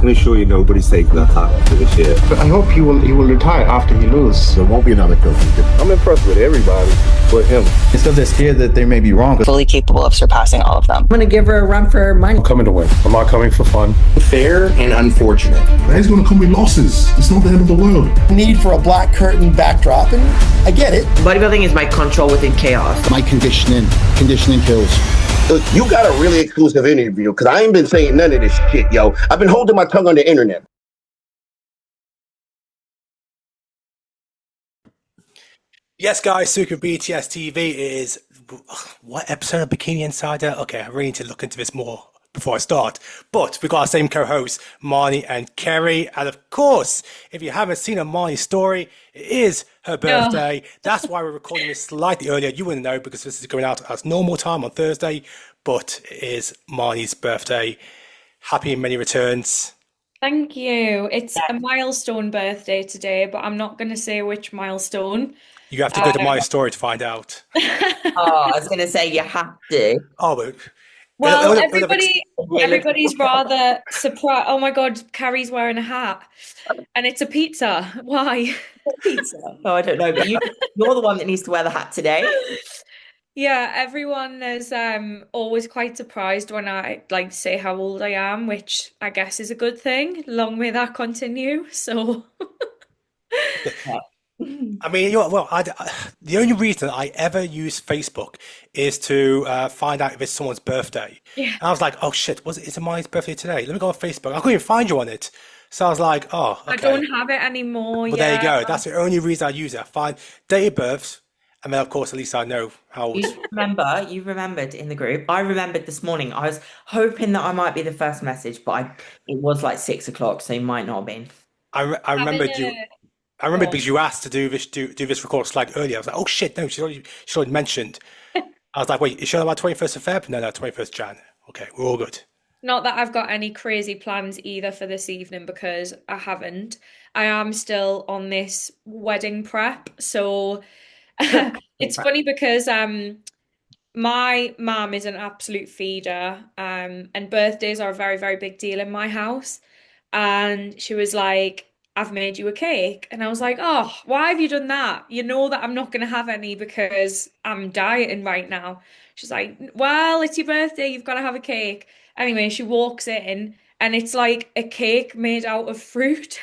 can assure you nobody's taking that hat for this year. But I hope he will retire after he loses. There won't be another Kofi. I'm impressed with everybody but him. It's because they're scared that they may be wrong. Fully capable of surpassing all of them. I'm gonna give her a run for her money. I'm coming to win. I'm not coming for fun. Fair and unfortunate. It's going to come with losses. It's not the end of the world. Need for a black curtain backdrop, and I get it. Bodybuilding is my control within chaos. My conditioning kills. Look, you got a really exclusive interview because I ain't been saying none of this shit, yo. I've been holding my tongue on the internet. Yes, guys, Super BTSTV is what episode of Bikini Insider? Okay, I really need to look into this more before I start. But we've got our same co-hosts, Marnie and Kerry. And of course, if you haven't seen a Marnie story, it is her birthday. That's why we're recording this slightly earlier. You wouldn't know because this is going out at normal time on Thursday, but it is Marnie's birthday. Happy and many returns. Thank you. It's a milestone birthday today, but I'm not going to say which milestone. You have to go to my story to find out. Oh, I was going to say you have to. Oh, but well, everybody's rather surprised. Oh my God, Carrie's wearing a hat, and it's a pizza. Why? Pizza. Oh, I don't know, but you're the one that needs to wear the hat today. Yeah, everyone is always quite surprised when I say how old I am, which I guess is a good thing. Long may that continue. So. I mean, the only reason I ever use Facebook is to find out if it's someone's birthday. Yeah. And I was like, oh shit, is it Marnie's birthday today? Let me go on Facebook. I couldn't even find you on it. So I was like, oh, okay. I don't have it anymore. Well, there you go. That's the only reason I use it. I find date of births, and then of course at least I know how old. You remembered in the group. I remembered this morning. I was hoping that I might be the first message, but it was like 6 o'clock, so you might not have been. I remembered you. I remember because you asked to do this record slide earlier. I was like, oh shit, no, she already mentioned. I was like, wait, is she on about 21st of Feb? No, 21st Jan. Okay, we're all good. Not that I've got any crazy plans either for this evening because I haven't. I am still on this wedding prep. So it's funny because my mum is an absolute feeder and birthdays are a very, very big deal in my house. And she was like, I've made you a cake. And I was like, oh, why have you done that? You know that I'm not going to have any because I'm dieting right now. She's like, well, it's your birthday. You've got to have a cake. Anyway, she walks in and it's like a cake made out of fruit.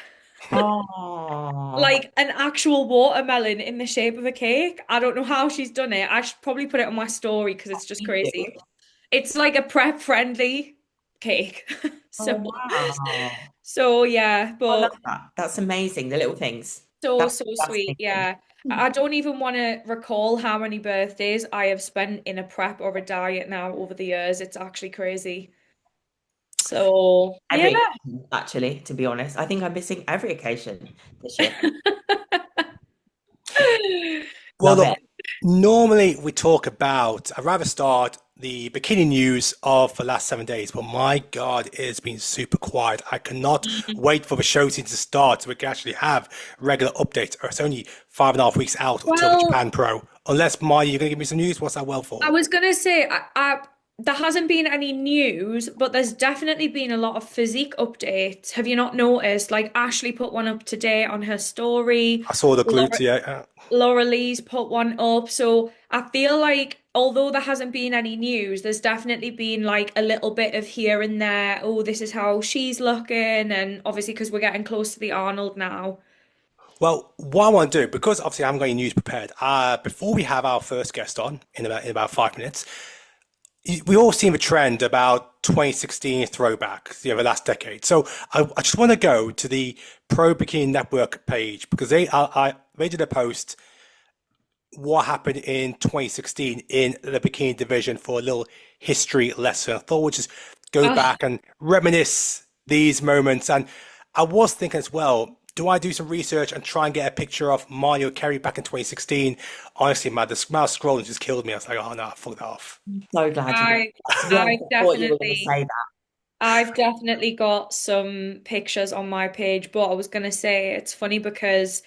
Oh. Like an actual watermelon in the shape of a cake. I don't know how she's done it. I should probably put it on my story because it's just crazy. It's like a prep friendly cake. So yeah, but I love that. That's amazing. The little things. So sweet. Yeah. I don't even want to recall how many birthdays I have spent in a prep or a diet now over the years. It's actually crazy. So actually, to be honest, I think I'm missing every occasion this year. Well, look, normally we talk about, I'd rather start the bikini news of the last 7 days, but my God, it's been super quiet. I cannot wait for the show scene to start so we can actually have regular updates. Or it's only 5.5 weeks out until the Japan Pro. Unless, Maya, you're going to give me some news? What's that well for? I was going to say, there hasn't been any news, but there's definitely been a lot of physique updates. Have you not noticed? Like Ashley put one up today on her story. I saw the glutes, yeah. Laura Lee's put one up. So I feel like although there hasn't been any news, there's definitely been like a little bit of here and there. Oh, this is how she's looking. And obviously because we're getting close to the Arnold now. Well, what I want to do, because obviously I haven't got any news prepared, before we have our first guest on in about 5 minutes, we all seen the trend about 2016 throwback, the last decade. So I just want to go to the Pro Bikini Network page because they did a post what happened in 2016 in the bikini division for a little history lesson. I thought we'd just go back and reminisce these moments. And I was thinking as well, do I do some research and try and get a picture of Marnie or KERRY back in 2016? Honestly, man, the amount of scrolling just killed me. I was like, oh no, fuck that off. So glad I've definitely got some pictures on my page, but I was going to say it's funny because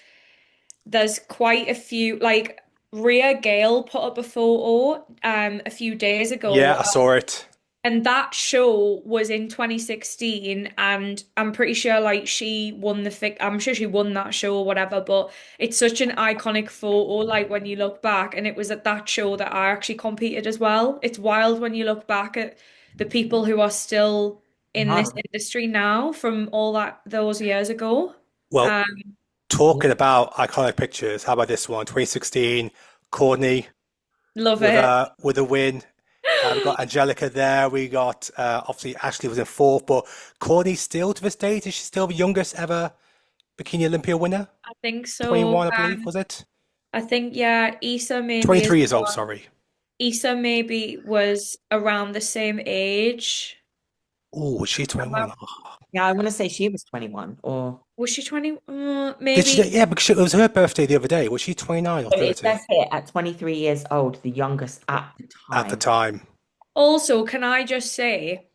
there's quite a few, like Rhea Gale put up a photo a few days ago. Yeah, I saw it. And that show was in 2016, and I'm pretty sure like she won I'm sure she won that show or whatever, but it's such an iconic photo, like when you look back, and it was at that show that I actually competed as well. It's wild when you look back at the people who are still in this Wow. industry now from all those years ago. Well, Um, talking about iconic pictures, how about this one? 2016, Courtney love it. with a win. We got Angelica there. We got obviously Ashley was in fourth, but Courtney still to this date, is she still the youngest ever Bikini Olympia winner? I think so. 21, I believe, was it? I think, yeah, Issa maybe 23 as years old, well. sorry. Issa maybe was around the same age. Oh, was she 21? Yeah, I want to say she was 21 or Was she 20? Did Maybe. she, yeah, because it was her birthday the other day. Was she 29 or so it 30 says here at 23 years old, the youngest at the at the time. time? Also, can I just say,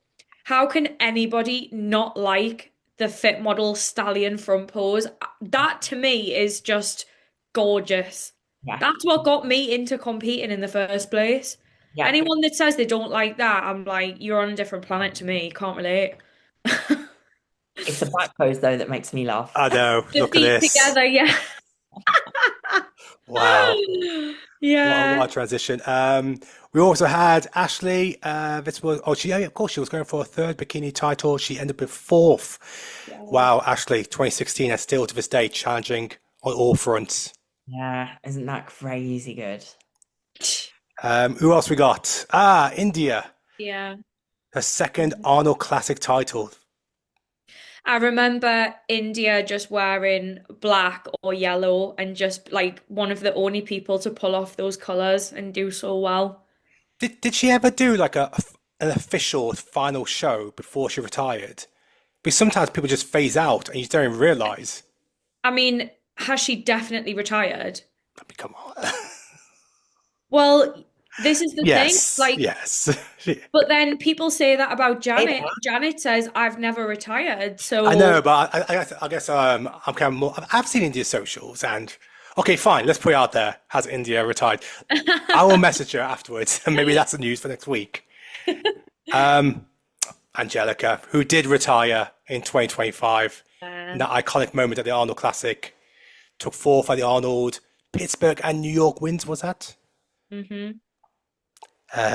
how can anybody not like the fit model stallion front pose? That to me is just gorgeous. Yeah. That's what got me into competing in the first place. Yeah. Anyone that says they don't like that, I'm like, you're on a different planet to me. Can't relate. It's the back pose though that makes me laugh. I know. The Look at feet this. together, yeah. Wow. Yeah. What a transition. We also had Ashley. This was of course she was going for a third bikini title. She ended up with fourth. Yeah. Wow, Ashley, 2016 and still to this day challenging on all fronts. Yeah, isn't that crazy good? Who else we got? India, Yeah. her second Arnold Classic title. I remember India just wearing black or yellow and just like one of the only people to pull off those colors and do so well. Did she ever do like an official final show before she retired? Because sometimes people just phase out and you don't even realize. I mean, has she definitely retired? I mean, come on. Well, this is the Yes, thing. Like, yes. but then people say that about Janet. Yeah. Janet says, I've never retired. So I know, but I guess I'm kind of more. I've seen India's socials, and okay, fine, let's put it out there. Has India retired? I will message her afterwards, and maybe that's the news for next week. Angelica, who did retire in 2025, in that iconic moment at the Arnold Classic, took fourth at the Arnold, Pittsburgh and New York wins. Was that? Mm-hmm.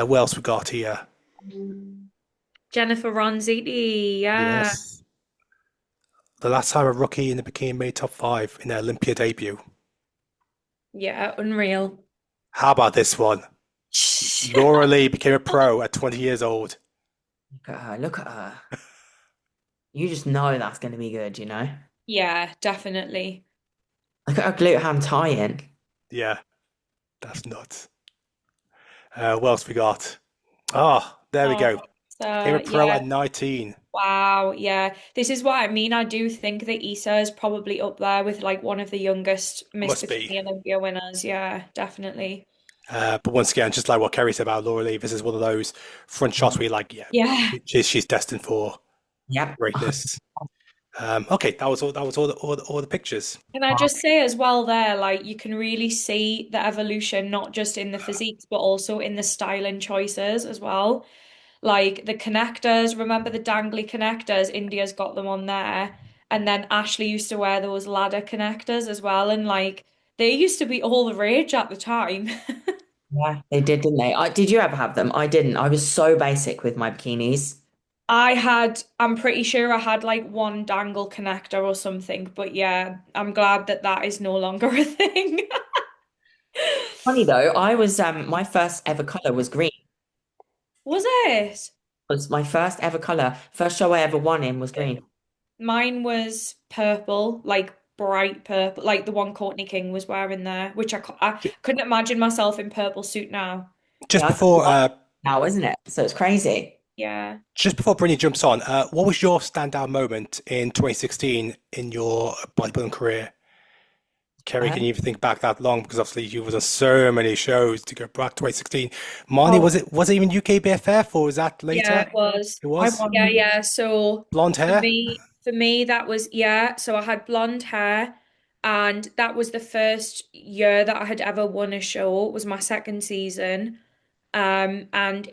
Who else we got here? Jennifer Ronziti, yeah. Yes. The last time a rookie in the bikini made top 5 in their Olympia debut. Yeah, unreal. How about this one? Laura Lee became a pro at 20 years old. Look at her, look at her. You just know that's going to be good, you know? Yeah, definitely. Look at her glute ham tie-in. Yeah, that's nuts. What else we got? Oh, there we go. Became a pro yeah. at 19. Wow, yeah. This is what I mean. I do think that Issa is probably up there with like one of the youngest Miss Must be. Bikini Olympia winners. Yeah, definitely. But once again, just like what Kerry said about Laura Lee, this is one of those front shots where you're like, Yeah. she's destined for Yep. greatness. Okay, that was all the pictures. Can I just say as well there, like you can really see the evolution, not just in the physiques, but also in the styling choices as well. Like the connectors, remember the dangly connectors? India's got them on there. And then Ashley used to wear those ladder connectors as well. And like they used to be all the rage at the time. Yeah, they did, didn't they? Did you ever have them? I didn't. I was so basic with my bikinis. I'm pretty sure I had like one dangle connector or something. But yeah, I'm glad that that is no longer a thing. Funny though, I was my first ever color was green. Was it? It was my first ever color. First show I ever won in was green. Mine was purple, like bright purple, like the one Courtney King was wearing there, which I couldn't imagine myself in purple suit now. Just Yeah, before now, isn't it? So it's crazy. Yeah. just before Brittni jumps on, what was your standout moment in 2016 in your bodybuilding career? Kerry, can you even think back that long? Because obviously you was on so many shows to go back 2016. Marnie, was it even UK BFF or was that later? Yeah, it was. It was? Yeah. So Blonde hair? for me, that was, yeah. So I had blonde hair, and that was the first year that I had ever won a show. It was my second season. And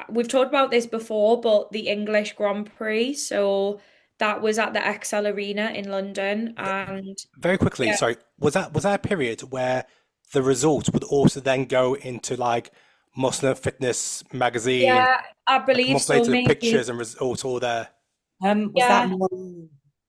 we've talked about this before, but the English Grand Prix. So that was at the XL Arena in London. And Very quickly, yeah, sorry, was that a period where the results would also then go into like Muslim Fitness magazine, yeah, I like a believe month so, later, the maybe. pictures and results all there? Was that Yeah. more,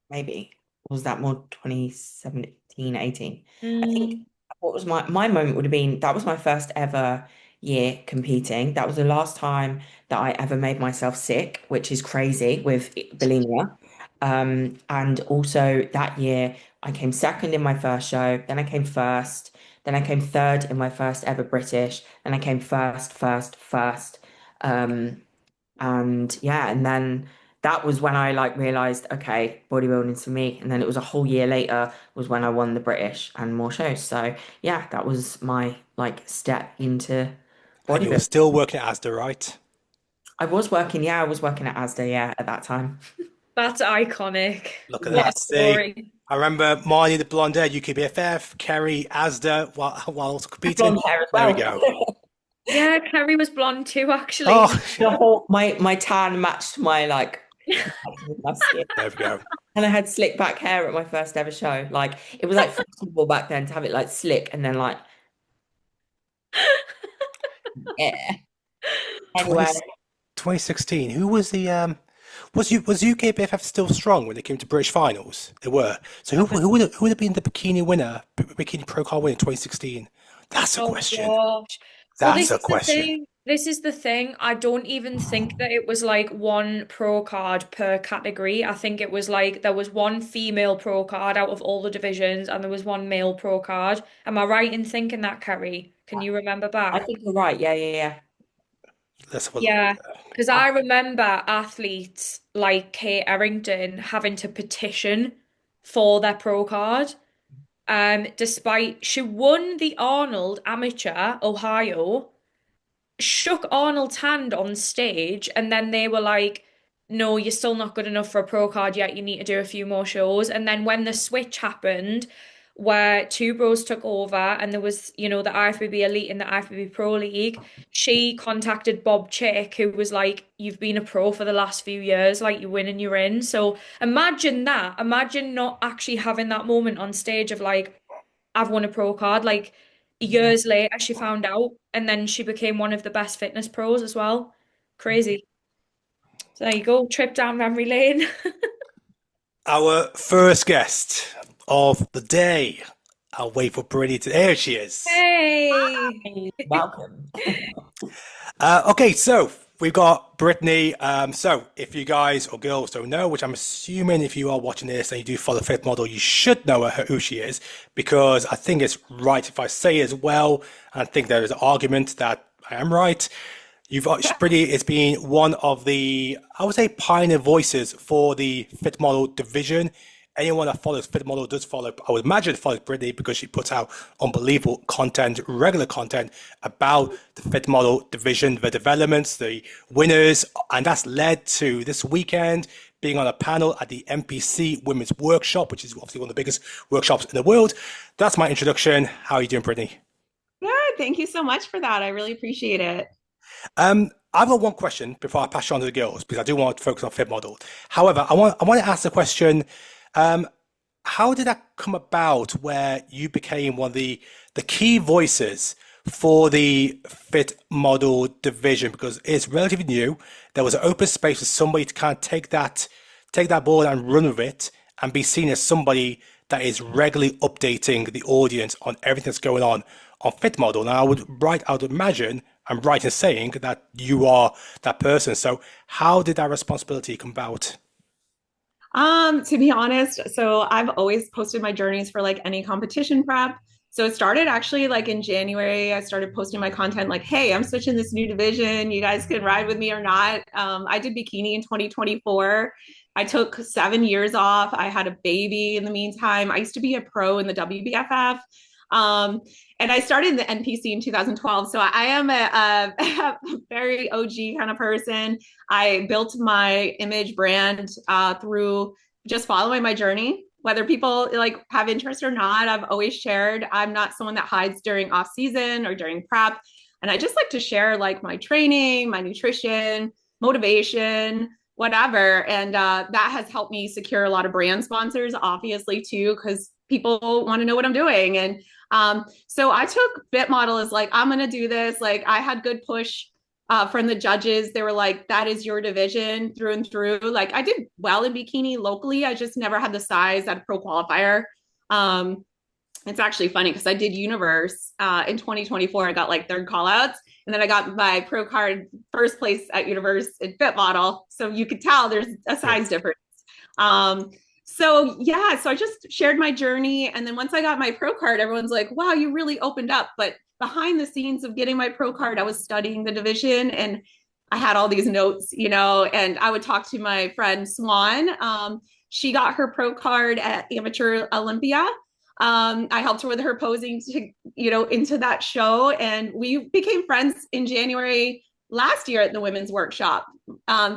maybe, was that more 2017, 18? I think Mm. what was my moment would have been, that was my first ever year competing. That was the last time that I ever made myself sick, which is crazy with bulimia. And also that year I came second in my first show, then I came first, then I came third in my first ever British, then I came first. Um, and yeah, and then that was when I like realized, okay, bodybuilding's for me. And then it was a whole year later was when I won the British and more shows. So yeah, that was my like step into And you were bodybuilding. still working at ASDA, right? I was working at ASDA, yeah, at that time. That's iconic. Look at What a that. See, story. I remember Marnie, the blonde hair, UKBFF, Kerry, ASDA, while also competing. Blonde hair as There we well. go. Yeah, Kerry was blonde too, actually. Oh, The whole my tan matched my like my skin. there we go. And I had slick back hair at my first ever show. Like it was like fashionable back then to have it like slick and then like yeah. 20, Anyway, 2016. Who was the was UKBFF still strong when it came to British finals? They were. So who would have been the bikini winner, bikini pro card winner in 2016? That's a Oh question. gosh. Well, That's this a is the question. thing. This is the thing. I don't even think that it was like one pro card per category. I think it was like there was one female pro card out of all the divisions, and there was one male pro card. Am I right in thinking that, Kerry? Can you remember I back? think you're right. Yeah. Let's have a look. Yeah, because I remember athletes like Kate Errington having to petition for their pro card. Despite she won the Arnold Amateur Ohio, shook Arnold's hand on stage, and then they were like, no, you're still not good enough for a pro card yet. You need to do a few more shows. And then when the switch happened, where Two Bros took over and there was, the IFBB Elite and the IFBB Pro League, she contacted Bob Chick, who was like, you've been a pro for the last few years, like you win and you're in. So imagine that. Imagine not actually having that moment on stage of like, I've won a pro card. Like years later, she found out, and then she became one of the best fitness pros as well. Crazy. So there you go, trip down memory lane. Our first guest of the day. I'll wait for Brittni to. There she is. Hey. Welcome. Okay, so we've got Brittni. So if you guys or girls don't know, which I'm assuming if you are watching this and you do follow Fit Model, you should know who she is, because I think it's right if I say as well, and I think there is an argument that I am right. Brittni has been one of the, I would say, pioneer voices for the Fit Model division. Anyone that follows Fit Model does follow, I would imagine, follows Brittni because she puts out unbelievable content, regular content about the Fit Model division, the developments, the winners, and that's led to this weekend being on a panel at the MPC Women's Workshop, which is obviously one of the biggest workshops in the world. That's my introduction. How are you doing, Brittni? Good. Thank you so much for that. I really appreciate it. I've got one question before I pass you on to the girls, because I do want to focus on Fit Model. However, I want to ask the question, how did that come about where you became one of the key voices for the Fit Model division? Because it's relatively new. There was an open space for somebody to kind of take that board and run with it and be seen as somebody that is regularly updating the audience on everything that's going on Fit Model. Now, I would imagine I'm right in saying that you are that person. So how did that responsibility come about? To be honest, so I've always posted my journeys for like any competition prep. So it started actually like in January. I started posting my content like, hey, I'm switching this new division. You guys can ride with me or not. I did bikini in 2024. I took 7 years off. I had a baby in the meantime. I used to be a pro in the WBFF. And I started in the NPC in 2012. So I am a very OG kind of person. I built my image brand through just following my journey, whether people like have interest or not. I've always shared. I'm not someone that hides during off season or during prep. And I just like to share like my training, my nutrition, motivation, whatever. And that has helped me secure a lot of brand sponsors, obviously, too, because people want to know what I'm doing. And so I took Fit Model as like, I'm going to do this. Like I had good push from the judges. They were like, that is your division through and through. Like I did well in bikini locally. I just never had the size at a pro qualifier. It's actually funny because I did Universe in 2024. I got like third call outs. And then I got my pro card first place at Universe in Fit Model. So you could tell there's a size difference. So I just shared my journey. And then once I got my pro card, everyone's like, wow, you really opened up. But behind the scenes of getting my pro card, I was studying the division and I had all these notes, and I would talk to my friend Swan. She got her pro card at Amateur Olympia. I helped her with her posing to, into that show. And we became friends in January last year at the women's workshop.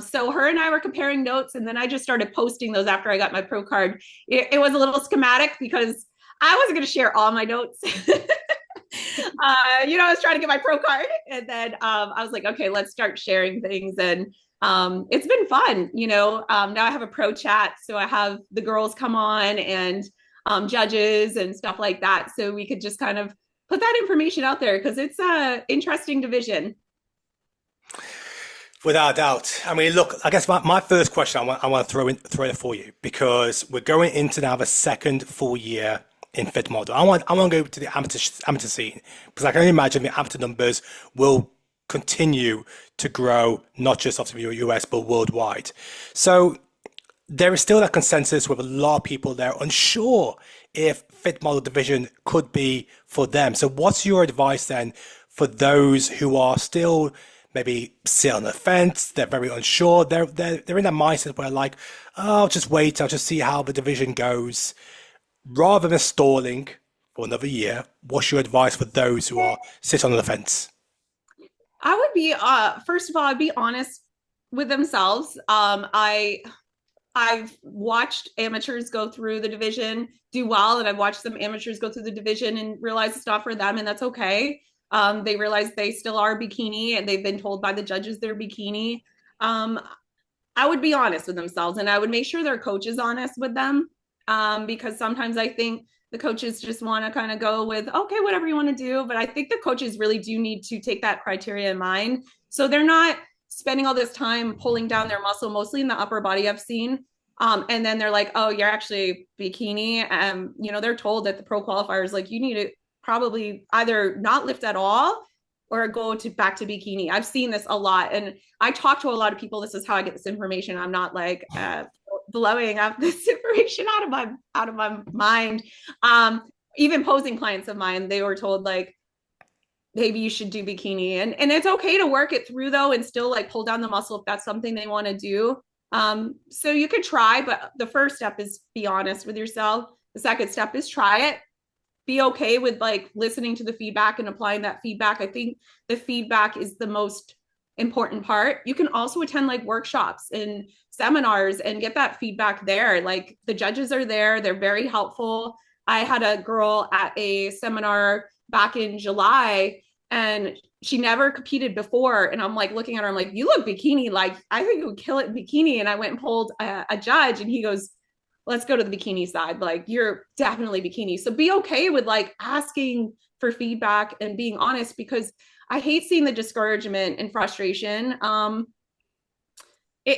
So her and I were comparing notes, and then I just started posting those after I got my pro card. It was a little schematic because I wasn't going to share all my notes. I was trying to get my pro card, and then I was like, okay, let's start sharing things. And it's been fun. Now I have a pro chat, so I have the girls come on and judges and stuff like that. So we could just kind of put that information out there because it's a interesting division. Without a doubt. I mean, look, I guess my first question I want to throw it for you because we're going into now the second full year in Fit Model. I want to go to the amateur scene because I can imagine the amateur numbers will continue to grow, not just obviously the US, but worldwide. So there is still that consensus with a lot of people there unsure if Fit Model division could be for them. So what's your advice then for those who are still maybe sit on the fence, they're very unsure, they're in that mindset where like, oh, I'll just wait, I'll just see how the division goes. Rather than stalling for another year, what's your advice for those who are sit on the fence? I would be, first of all, I'd be honest with themselves. I've watched amateurs go through the division do well, and I've watched some amateurs go through the division and realize it's not for them, and that's okay. They realize they still are bikini, and they've been told by the judges they're bikini. I would be honest with themselves, and I would make sure their coach is honest with them, because sometimes I think the coaches just want to kind of go with, okay, whatever you want to do. But I think the coaches really do need to take that criteria in mind. So they're not spending all this time pulling down their muscle, mostly in the upper body I've seen. And then they're like, oh, you're actually bikini. They're told that the pro qualifiers, like, you need to probably either not lift at all or go back to bikini. I've seen this a lot. And I talk to a lot of people. This is how I get this information. I'm not like blowing up this information out of my mind. Even posing clients of mine, they were told like, maybe you should do bikini. And it's okay to work it through though, and still like pull down the muscle if that's something they want to do. So you could try, but the first step is be honest with yourself. The second step is try it. Be okay with like listening to the feedback and applying that feedback. I think the feedback is the most important part. You can also attend like workshops and seminars and get that feedback there. Like the judges are there. They're very helpful. I had a girl at a seminar back in July, and she never competed before. And I'm like looking at her, I'm like, you look bikini. Like, I think you would kill it in bikini. And I went and pulled a judge, and he goes, let's go to the bikini side. Like, you're definitely bikini. So be okay with like asking for feedback and being honest, because I hate seeing the discouragement and frustration.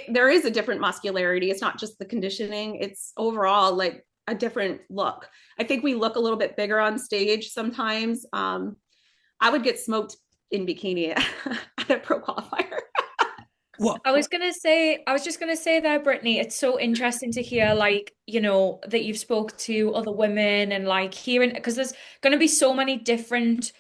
There is a different muscularity. It's not just the conditioning. It's overall like a different look. I think we look a little bit bigger on stage sometimes. I would get smoked in bikini at a pro qualifier. What? I was just gonna say there, Brittni, it's so interesting to hear, like, that you've spoke to other women and like hearing, because there's gonna be so many different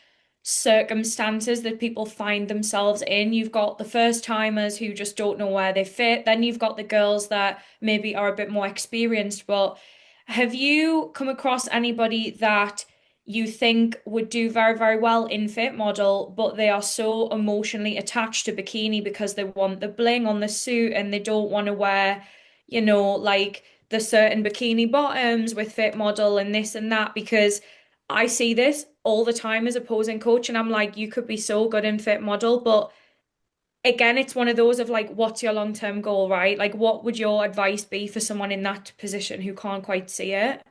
circumstances that people find themselves in. You've got the first timers who just don't know where they fit. Then you've got the girls that maybe are a bit more experienced. But have you come across anybody that you think would do very, very well in Fit Model, but they are so emotionally attached to bikini because they want the bling on the suit and they don't want to wear, like the certain bikini bottoms with Fit Model and this and that? Because I see this all the time as a posing coach, and I'm like, you could be so good in fit model, but again, it's one of those of like, what's your long-term goal, right? Like, what would your advice be for someone in that position who can't quite see it?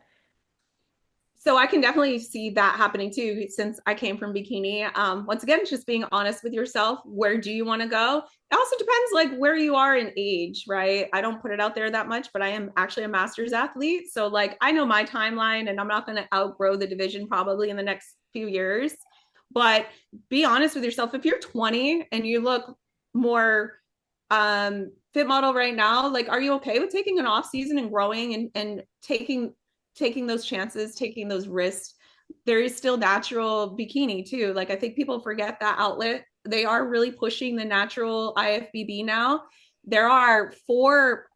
So I can definitely see that happening too, since I came from bikini. Once again, just being honest with yourself. Where do you want to go? It also depends like where you are in age, right? I don't put it out there that much, but I am actually a master's athlete. So like I know my timeline and I'm not going to outgrow the division probably in the next few years. But be honest with yourself. If you're 20 and you look more fit model right now, like are you okay with taking an off season and growing and taking those chances, taking those risks? There is still natural bikini too. Like I think people forget that outlet. They are really pushing the natural IFBB now. There are 4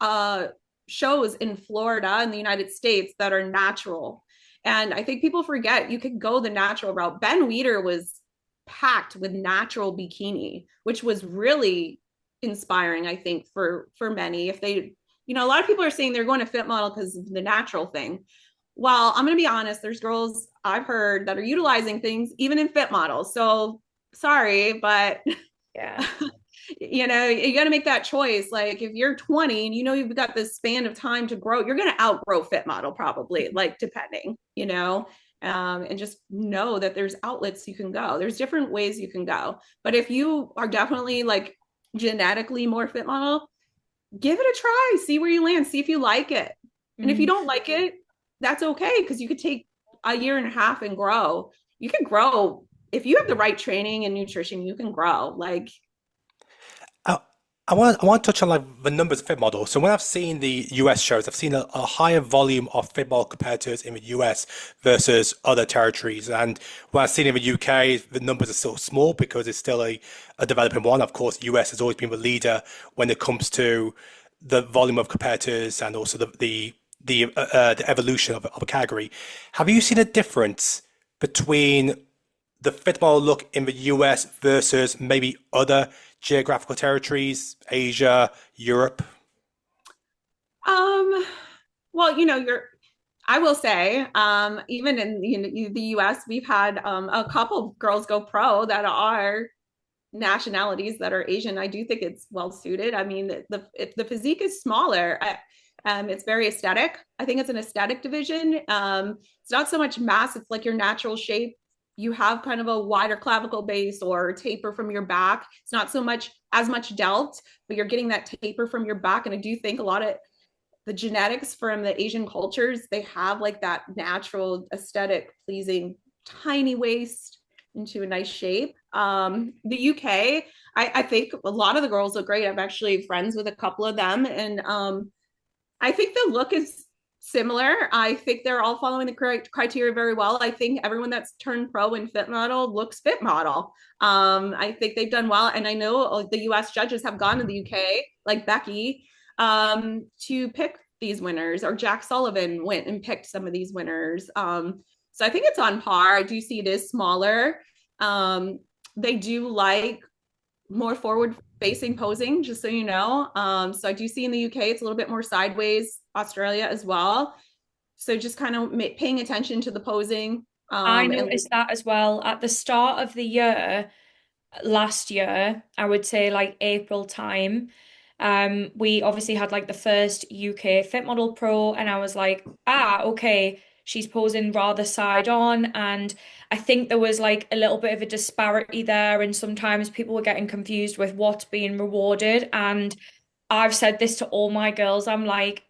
shows in Florida in the United States that are natural. And I think people forget you could go the natural route. Ben Weider was packed with natural bikini, which was really inspiring, I think, for many. If they, you know, a lot of people are saying they're going to fit model because of the natural thing. Well, I'm going to be honest, there's girls I've heard that are utilizing things even in fit models. So sorry, but Yeah. you know, you got to make that choice. Like if you're 20 and you know you've got this span of time to grow, you're going to outgrow fit model probably, like depending, you know, and just know that there's outlets you can go. There's different ways you can go. But if you are definitely like genetically more fit model, give it a try, see where you land, see if you like it. And if you don't like it, that's okay, because you could take a year and a half and grow. You can grow if you have the right training and nutrition. You can grow. Like I want to touch on like the numbers of fit models. So when I've seen the US shows, I've seen a higher volume of fit model competitors in the US versus other territories. And when I've seen in the UK, the numbers are still small because it's still a developing one. Of course, US has always been the leader when it comes to the volume of competitors and also the evolution of a category. Have you seen a difference between the fit model look in the US versus maybe other geographical territories, Asia, Europe? Well, you know, I will say, even in the US, we've had a couple girls go pro that are nationalities that are Asian. I do think it's well suited. I mean, the physique is smaller. It's very aesthetic. I think it's an aesthetic division. It's not so much mass. It's like your natural shape. You have kind of a wider clavicle base or taper from your back. It's not so much as much delt, but you're getting that taper from your back. And I do think a lot of the genetics from the Asian cultures, they have like that natural aesthetic pleasing tiny waist into a nice shape. The UK, I think a lot of the girls look great. I'm actually friends with a couple of them, and I think the look is similar. I think they're all following the criteria very well. I think everyone that's turned pro in fit model looks fit model. I think they've done well. And I know the US judges have gone to the UK, like Becky, to pick these winners, or Jack Sullivan went and picked some of these winners. So I think it's on par. I do see it is smaller. They do like more forward facing posing, just so you know. So I do see in the UK, it's a little bit more sideways, Australia as well. So just kind of paying attention to the posing. I noticed that as well at the start of the year, last year, I would say like April time. We obviously had like the first UK Fit Model Pro, and I was like, okay, she's posing rather side on. And I think there was like a little bit of a disparity there, and sometimes people were getting confused with what's being rewarded. And I've said this to all my girls. I'm like,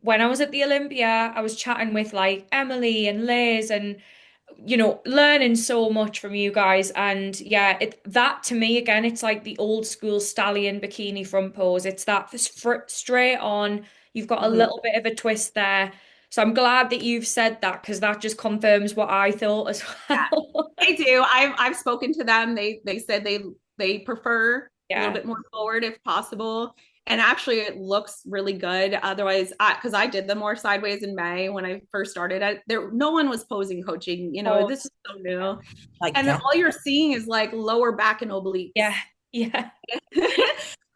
when I was at the Olympia, I was chatting with like Emily and Liz and learning so much from you guys. And yeah, that to me, again, it's like the old school stallion bikini front pose. It's that straight on. You've got a little bit of a twist there. So I'm glad that you've said that, because that just confirms what I thought as well. Yeah, they do. I've spoken to them. They said they prefer a little bit more forward if possible. And actually, it looks really good. Otherwise, because I did the more sideways in May when I first started. No one was posing coaching. This is so new. And then all you're seeing is like lower back and obliques. Yeah.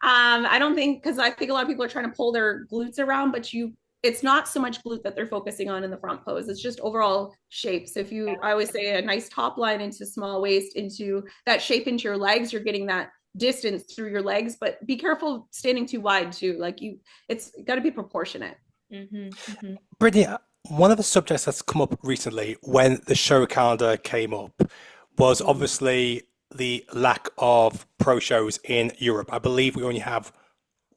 I don't think, because I think a lot of people are trying to pull their glutes around, but you it's not so much glute that they're focusing on in the front pose. It's just overall shape. So if you, I always say a nice top line into small waist, into that shape into your legs, you're getting that distance through your legs, but be careful standing too wide too. Like it's got to be proportionate. Brittni, one of the subjects that's come up recently when the show calendar came up was obviously the lack of pro shows in Europe. I believe we only have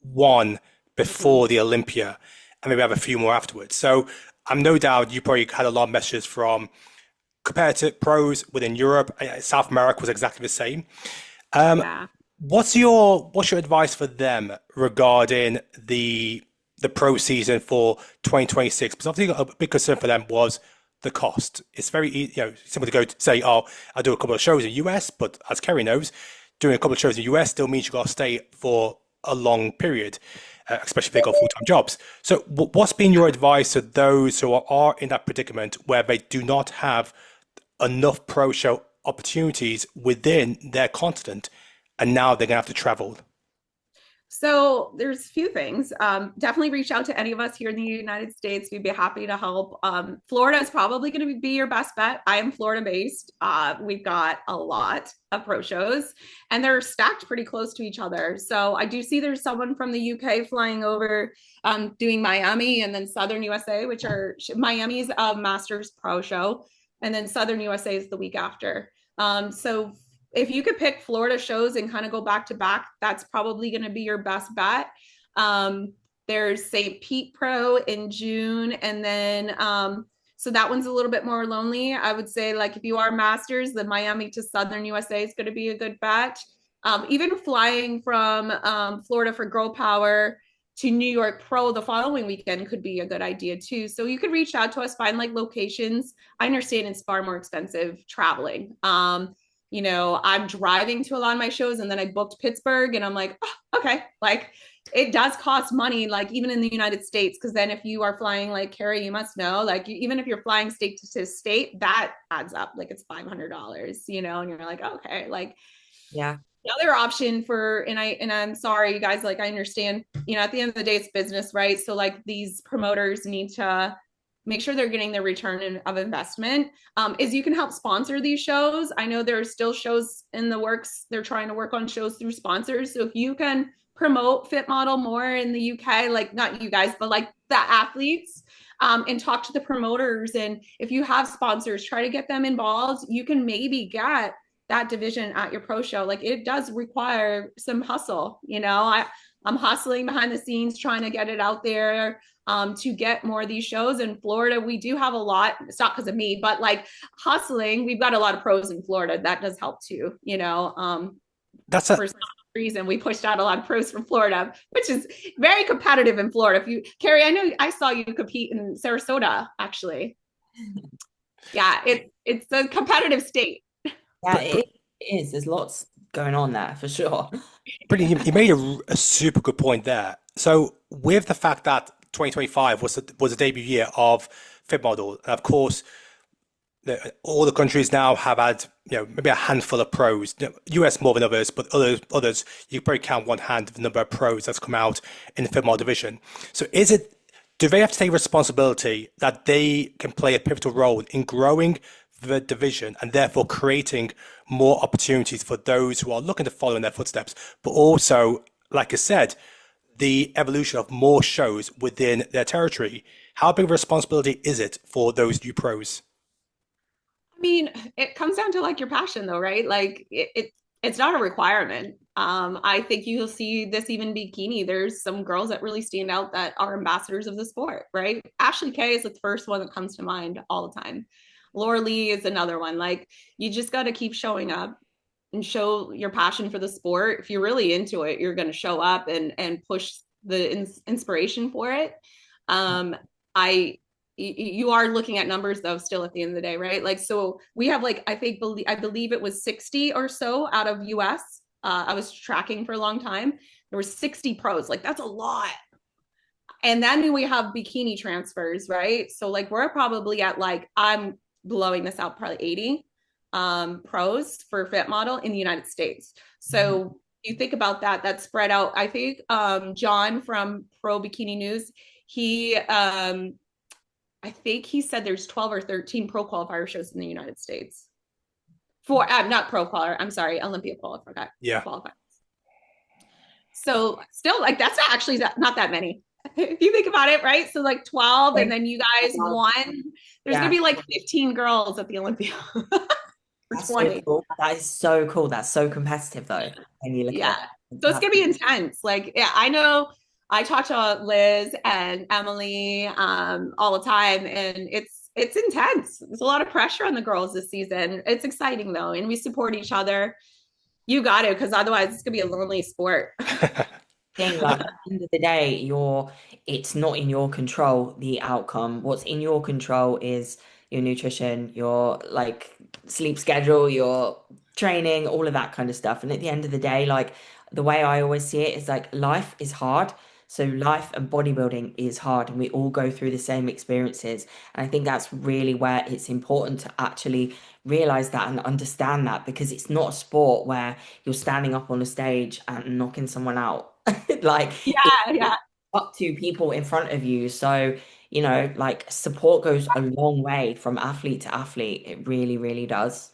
one before the Olympia, and maybe have a few more afterwards. So I'm no doubt you probably had a lot of messages from competitive pros within Europe. South America was exactly the same. What's your advice for them regarding the pro season for 2026? Because obviously a big concern for them was the cost. It's very simple to go to say, oh, I'll do a couple of shows in the US, but as Kerry knows, doing a couple of shows in the US still means you got to stay for a long period, especially if they got full-time jobs. So what's been your advice to those who are in that predicament where they do not have enough pro show opportunities within their continent, and now they're gonna have to travel? So there's a few things. Definitely reach out to any of us here in the United States. We'd be happy to help. Florida is probably going to be your best bet. I am Florida based. We've got a lot of pro shows and they're stacked pretty close to each other. So I do see there's someone from the UK flying over, doing Miami and then Southern USA, which are Miami's a Masters pro show. And then Southern USA is the week after. So if you could pick Florida shows and kind of go back to back, that's probably going to be your best bet. There's St. Pete Pro in June. And then, so that one's a little bit more lonely. I would say, like, if you are Masters, the Miami to Southern USA is going to be a good bet. Even flying from Florida for Girl Power to New York Pro the following weekend could be a good idea too. So you could reach out to us, find like locations. I understand it's far more expensive traveling. I'm driving to a lot of my shows and then I booked Pittsburgh and I'm like, oh, okay, like it does cost money, like even in the United States. Cause then if you are flying like Kerry, you must know, like even if you're flying state to state, that adds up. Like it's $500, and you're like, okay, like, yeah. The other option and I'm sorry, you guys, like I understand, at the end of the day, it's business, right? So like these promoters need to make sure they're getting their return of investment, is you can help sponsor these shows. I know there are still shows in the works. They're trying to work on shows through sponsors. So if you can promote Fit Model more in the UK, like not you guys, but like the athletes, and talk to the promoters. And if you have sponsors, try to get them involved. You can maybe get that division at your pro show. Like it does require some hustle. I'm hustling behind the scenes, trying to get it out there, to get more of these shows. In Florida, we do have a lot. It's not because of me, but like hustling, we've got a lot of pros in Florida. That does help too. For some reason, we pushed out a lot of pros from Florida, which is very competitive in Florida. Kerry, I know I saw you compete in Sarasota, actually. Yeah, it's a competitive state. Yeah, it is. There's lots going on there for sure. Brittni, you made a super good point there. So with the fact that 2025 was the debut year of Fit Model, and of course, all the countries now have had maybe a handful of pros. US more than others, but others you probably count one hand the number of pros that's come out in the Fit Model division. So do they have to take responsibility that they can play a pivotal role in growing the division and therefore creating more opportunities for those who are looking to follow in their footsteps, but also, like I said, the evolution of more shows within their territory? How big of a responsibility is it for those new pros? I mean, it comes down to like your passion though, right? Like it's not a requirement. I think you'll see this even Bikini. There's some girls that really stand out that are ambassadors of the sport, right? Ashley Kay is the first one that comes to mind all the time. Laura Lee is another one. Like you just got to keep showing up and show your passion for the sport. If you're really into it, you're going to show up and push the inspiration for it. You are looking at numbers though, still at the end of the day, right? Like, so we have like, I believe it was 60 or so out of US. I was tracking for a long time. There were 60 pros. Like that's a lot. And then we have bikini transfers, right? So like, we're probably at like, I'm blowing this out, probably 80 pros for Fit Model in the United States. So you think about that, that's spread out. I think John from Pro Bikini News, he I think he said there's 12 or 13 pro qualifier shows in the United States. For not pro qualifier, I'm sorry, Olympia qualifier. Yeah. Qualifiers. So still, like, that's actually not that many. If you think about it, right? So like 12, and then you guys won. There's gonna be like 15 girls at the Olympia. That's so cool. That is so cool. That's so competitive though. When you look at it. So it's gonna be intense. Like, yeah, I know I talk to Liz and Emily all the time, and it's intense. There's a lot of pressure on the girls this season. It's exciting though, and we support each other. You got it, because otherwise it's gonna be a lonely sport. Thing, like, at the end of the day, it's not in your control, the outcome. What's in your control is your nutrition, your like sleep schedule, your training, all of that kind of stuff. And at the end of the day, like, the way I always see it is like life is hard. So life and bodybuilding is hard, and we all go through the same experiences. And I think that's really where it's important to actually realize that and understand that, because it's not a sport where you're standing up on a stage and knocking someone out. Like, yeah, up to people in front of you. So, you know, like, support goes a long way from athlete to athlete. It really, really does.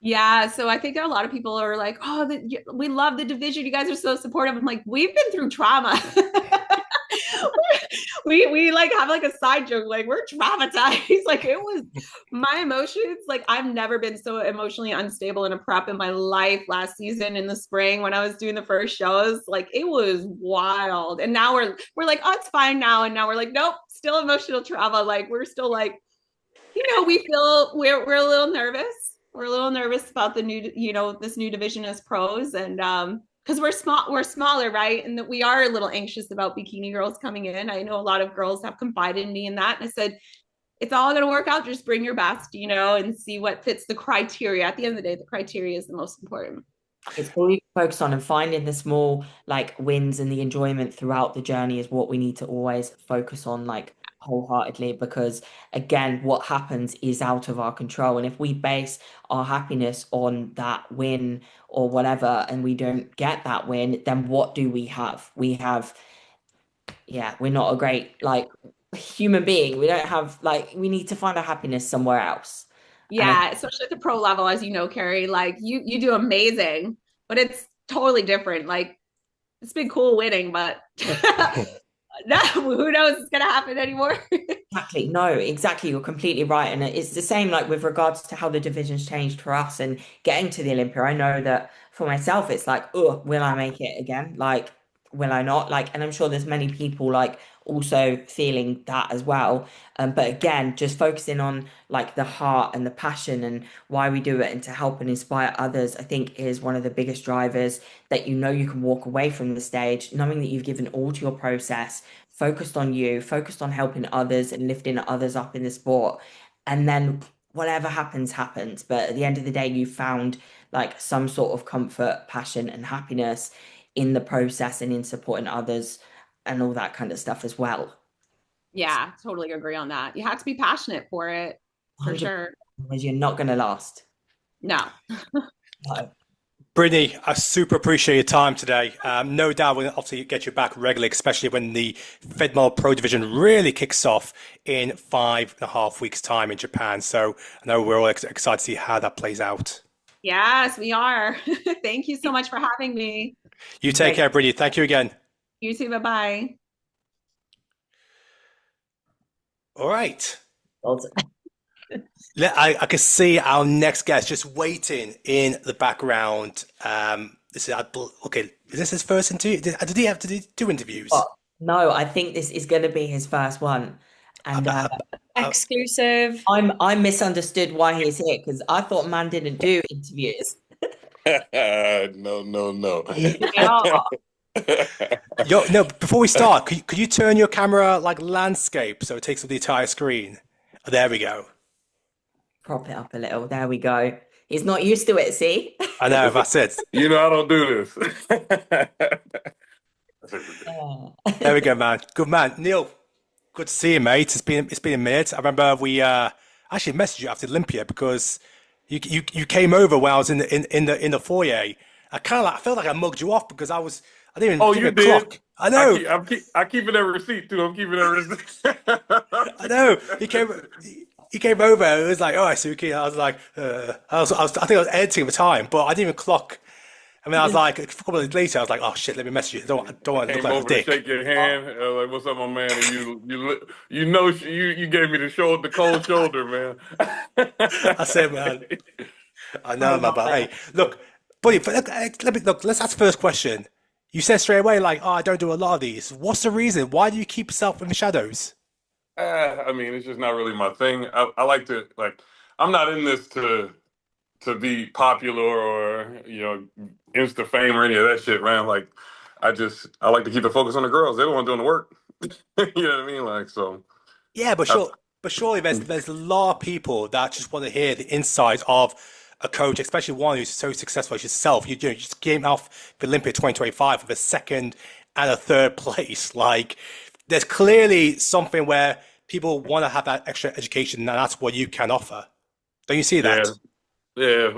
Yeah, so I think a lot of people are like, oh, we love the division. You guys are so supportive. I'm like, we've been through trauma. we like have like a side joke, like, we're traumatized. Like, it was my emotions. Like, I've never been so emotionally unstable in a prep in my life. Last season in the spring when I was doing the first shows, like, it was wild. And now we're like, oh, it's fine now. And now we're like, nope, still emotional trauma. Like, we're still like, you know, we feel we're a little nervous. We're a little nervous about the new, you know, this new division as pros, and because we're smaller, right? And that we are a little anxious about bikini girls coming in. I know a lot of girls have confided in me in that, and I said, it's all going to work out. Just bring your best, you know, and see what fits the criteria. At the end of the day, the criteria is the most important. It's all you focus on, and finding the small like wins and the enjoyment throughout the journey is what we need to always focus on, like, wholeheartedly, because again, what happens is out of our control. And if we base our happiness on that win or whatever, and we don't get that win, then what do we have? We have, we're not a great like human being. We don't have, like, we need to find our happiness somewhere else. Yeah, especially at the pro level, as you know, Kerry, like, you do amazing, but it's totally different. Like, it's been cool winning, but no, who knows what's gonna happen anymore. Exactly. No, exactly. You're completely right. And it's the same, like, with regards to how the divisions changed for us and getting to the Olympia. I know that for myself, it's like, oh, will I make it again? Like, will I not? Like, and I'm sure there's many people like also feeling that as well. But again, just focusing on like the heart and the passion and why we do it, and to help and inspire others, I think is one of the biggest drivers, that, you know, you can walk away from the stage knowing that you've given all to your process, focused on you, focused on helping others and lifting others up in the sport. And then whatever happens, happens. But at the end of the day, you found like some sort of comfort, passion, and happiness in the process and in supporting others and all that kind of stuff as well. Yeah, totally agree on that. You have to be passionate for it, for sure. Otherwise you're not going to last. No. No. Brittni, I super appreciate your time today. No doubt we'll obviously get you back regularly, especially when the FedMall Pro Division really kicks off in 5.5 weeks' time in Japan. So I know we're all excited to see how that plays out. Yes, we are. Thank you so much for having me. You take care, Brittni. Thank you again. You too. Bye-bye. All right. I can see our next guest just waiting in the background. This is okay. Is this his first interview? Did he have to do 2 interviews? No, I think this is going to be his first one. And exclusive. I'm misunderstood why he's here, because I thought man didn't do interviews. No. Yo, no. Before we start, could you turn your camera like landscape so it takes up the entire screen? Oh, there we go. Prop it up a little. There we go. He's not used to it, see? I know, that's it. You know I don't do this. There we go, man. Good man. Neal, good to see you, mate. It's been a minute. I remember we actually messaged you after Olympia because you came over when I was in the foyer, I felt like I mugged you off because I didn't Oh, even you give a did. clock. I know. I keeping that receipt too. I'm keeping that receipt. I know. He came over. It was like, "Oh, Suki." I was like, I think I was editing at the time, but I didn't even clock. I mean, I was like, a couple of days later, I was like, "Oh shit, let me message you. I don't want to look Came like a over to dick." shake your hand, like, "What's up, my man?" And you gave me the cold shoulder, man. I said, man, I know, Oh man, my but hey, God. look, buddy, look. Let's ask the first question. You said straight away, like, "Oh, I don't do a lot of these." What's the reason? Why do you keep yourself in the shadows? I mean, it's just not really my thing. I like to like. I'm not in this to be popular or insta fame or any of that shit, man. Like, I like to keep the focus on the girls. They're the one doing the work. You know what I mean? Like, so. Yeah, I, but surely there's a lot of people that just want to hear the insides of a coach, especially one who's so successful as yourself. You just came off the Olympia 2025 with a second and a third place. Like, there's clearly something where people want to have that extra education, and that's what you can offer. Don't you see yeah, that? yeah.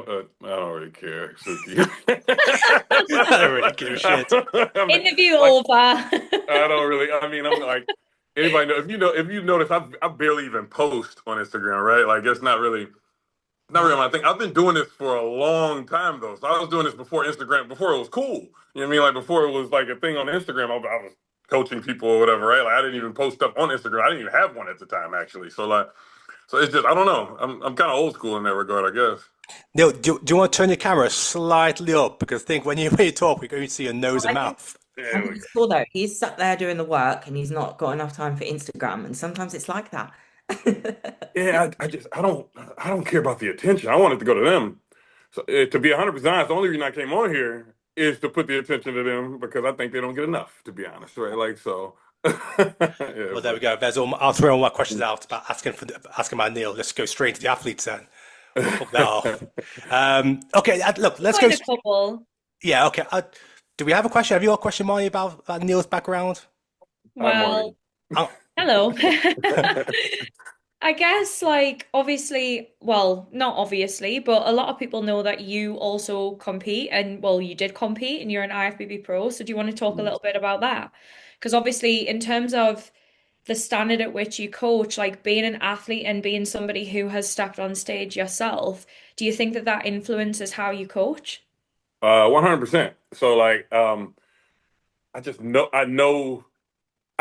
I don't really care, Suki. I don't really give a shit. I mean, Interview like, over. I don't really. I mean, I'm like anybody know if you notice, I barely even post on Instagram, right? Like, it's not really my thing. I've been doing this for a long time though. So I was doing this before Instagram, before it was cool. You know what I mean? Like before it was like a thing on Instagram. I was coaching people or whatever, right? Like I didn't even post stuff on Instagram. I didn't even have one at the time actually. So it's just I don't know. I'm kind of old school in that regard, I guess. Neil, do you want to turn your camera slightly up? Because I think when you talk, we're going to see your nose and I think mouth. Yeah, I think it's cool though. He's sat there doing the work and he's not got enough time for Instagram. And sometimes it's like that. yeah. I don't care about the attention. I want it to go to them. So to be 100% honest, the only reason I came on here is to put the attention to them because I think they don't get enough. To be honest, right? Like so. Yeah, Well, there we go. I'll throw all my questions out about asking about Neil. Let's go straight to the athletes then. We'll fuck that off. Okay, look, let's go. Quite a couple. Yeah, okay. Do we have a question? Have you got a question, Marnie, about Neil's background? Well, Oh, hello. I guess, like, obviously, well, not obviously, but a lot of people know that you also compete and, well, you did compete and you're an IFBB pro. So do you want to talk a little bit about that? Because obviously, in terms of the standard at which you coach, like being an athlete and being somebody who has stepped on stage yourself, do you think that that influences how you coach? 100%. So like, I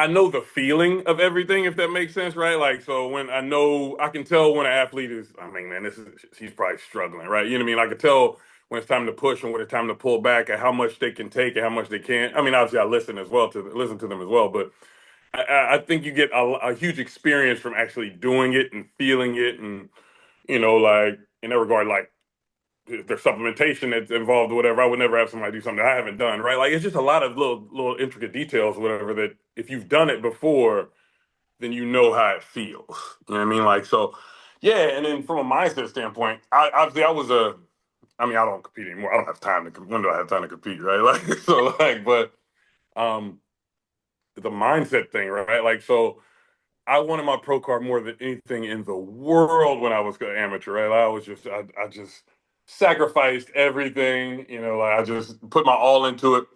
know the feeling of everything, if that makes sense, right? Like, so I can tell when an athlete is, I mean, man, he's probably struggling, right? You know what I mean? I can tell when it's time to push and when it's time to pull back and how much they can take and how much they can't. I mean, obviously I listen to them as well, but I think you get a huge experience from actually doing it and feeling it. And, like in that regard, like, if there's supplementation that's involved or whatever, I would never have somebody do something that I haven't done, right? Like it's just a lot of little intricate details or whatever that if you've done it before, then you know how it feels. You know what I mean? Like so, yeah. And then from a mindset standpoint, obviously I mean, I don't compete anymore. I don't have time to. When do I have time to compete, right? Like so, like, but um, the mindset thing, right? Like so. I wanted my pro card more than anything in the world when I was an amateur, right? I just sacrificed everything, like I just put my all into it.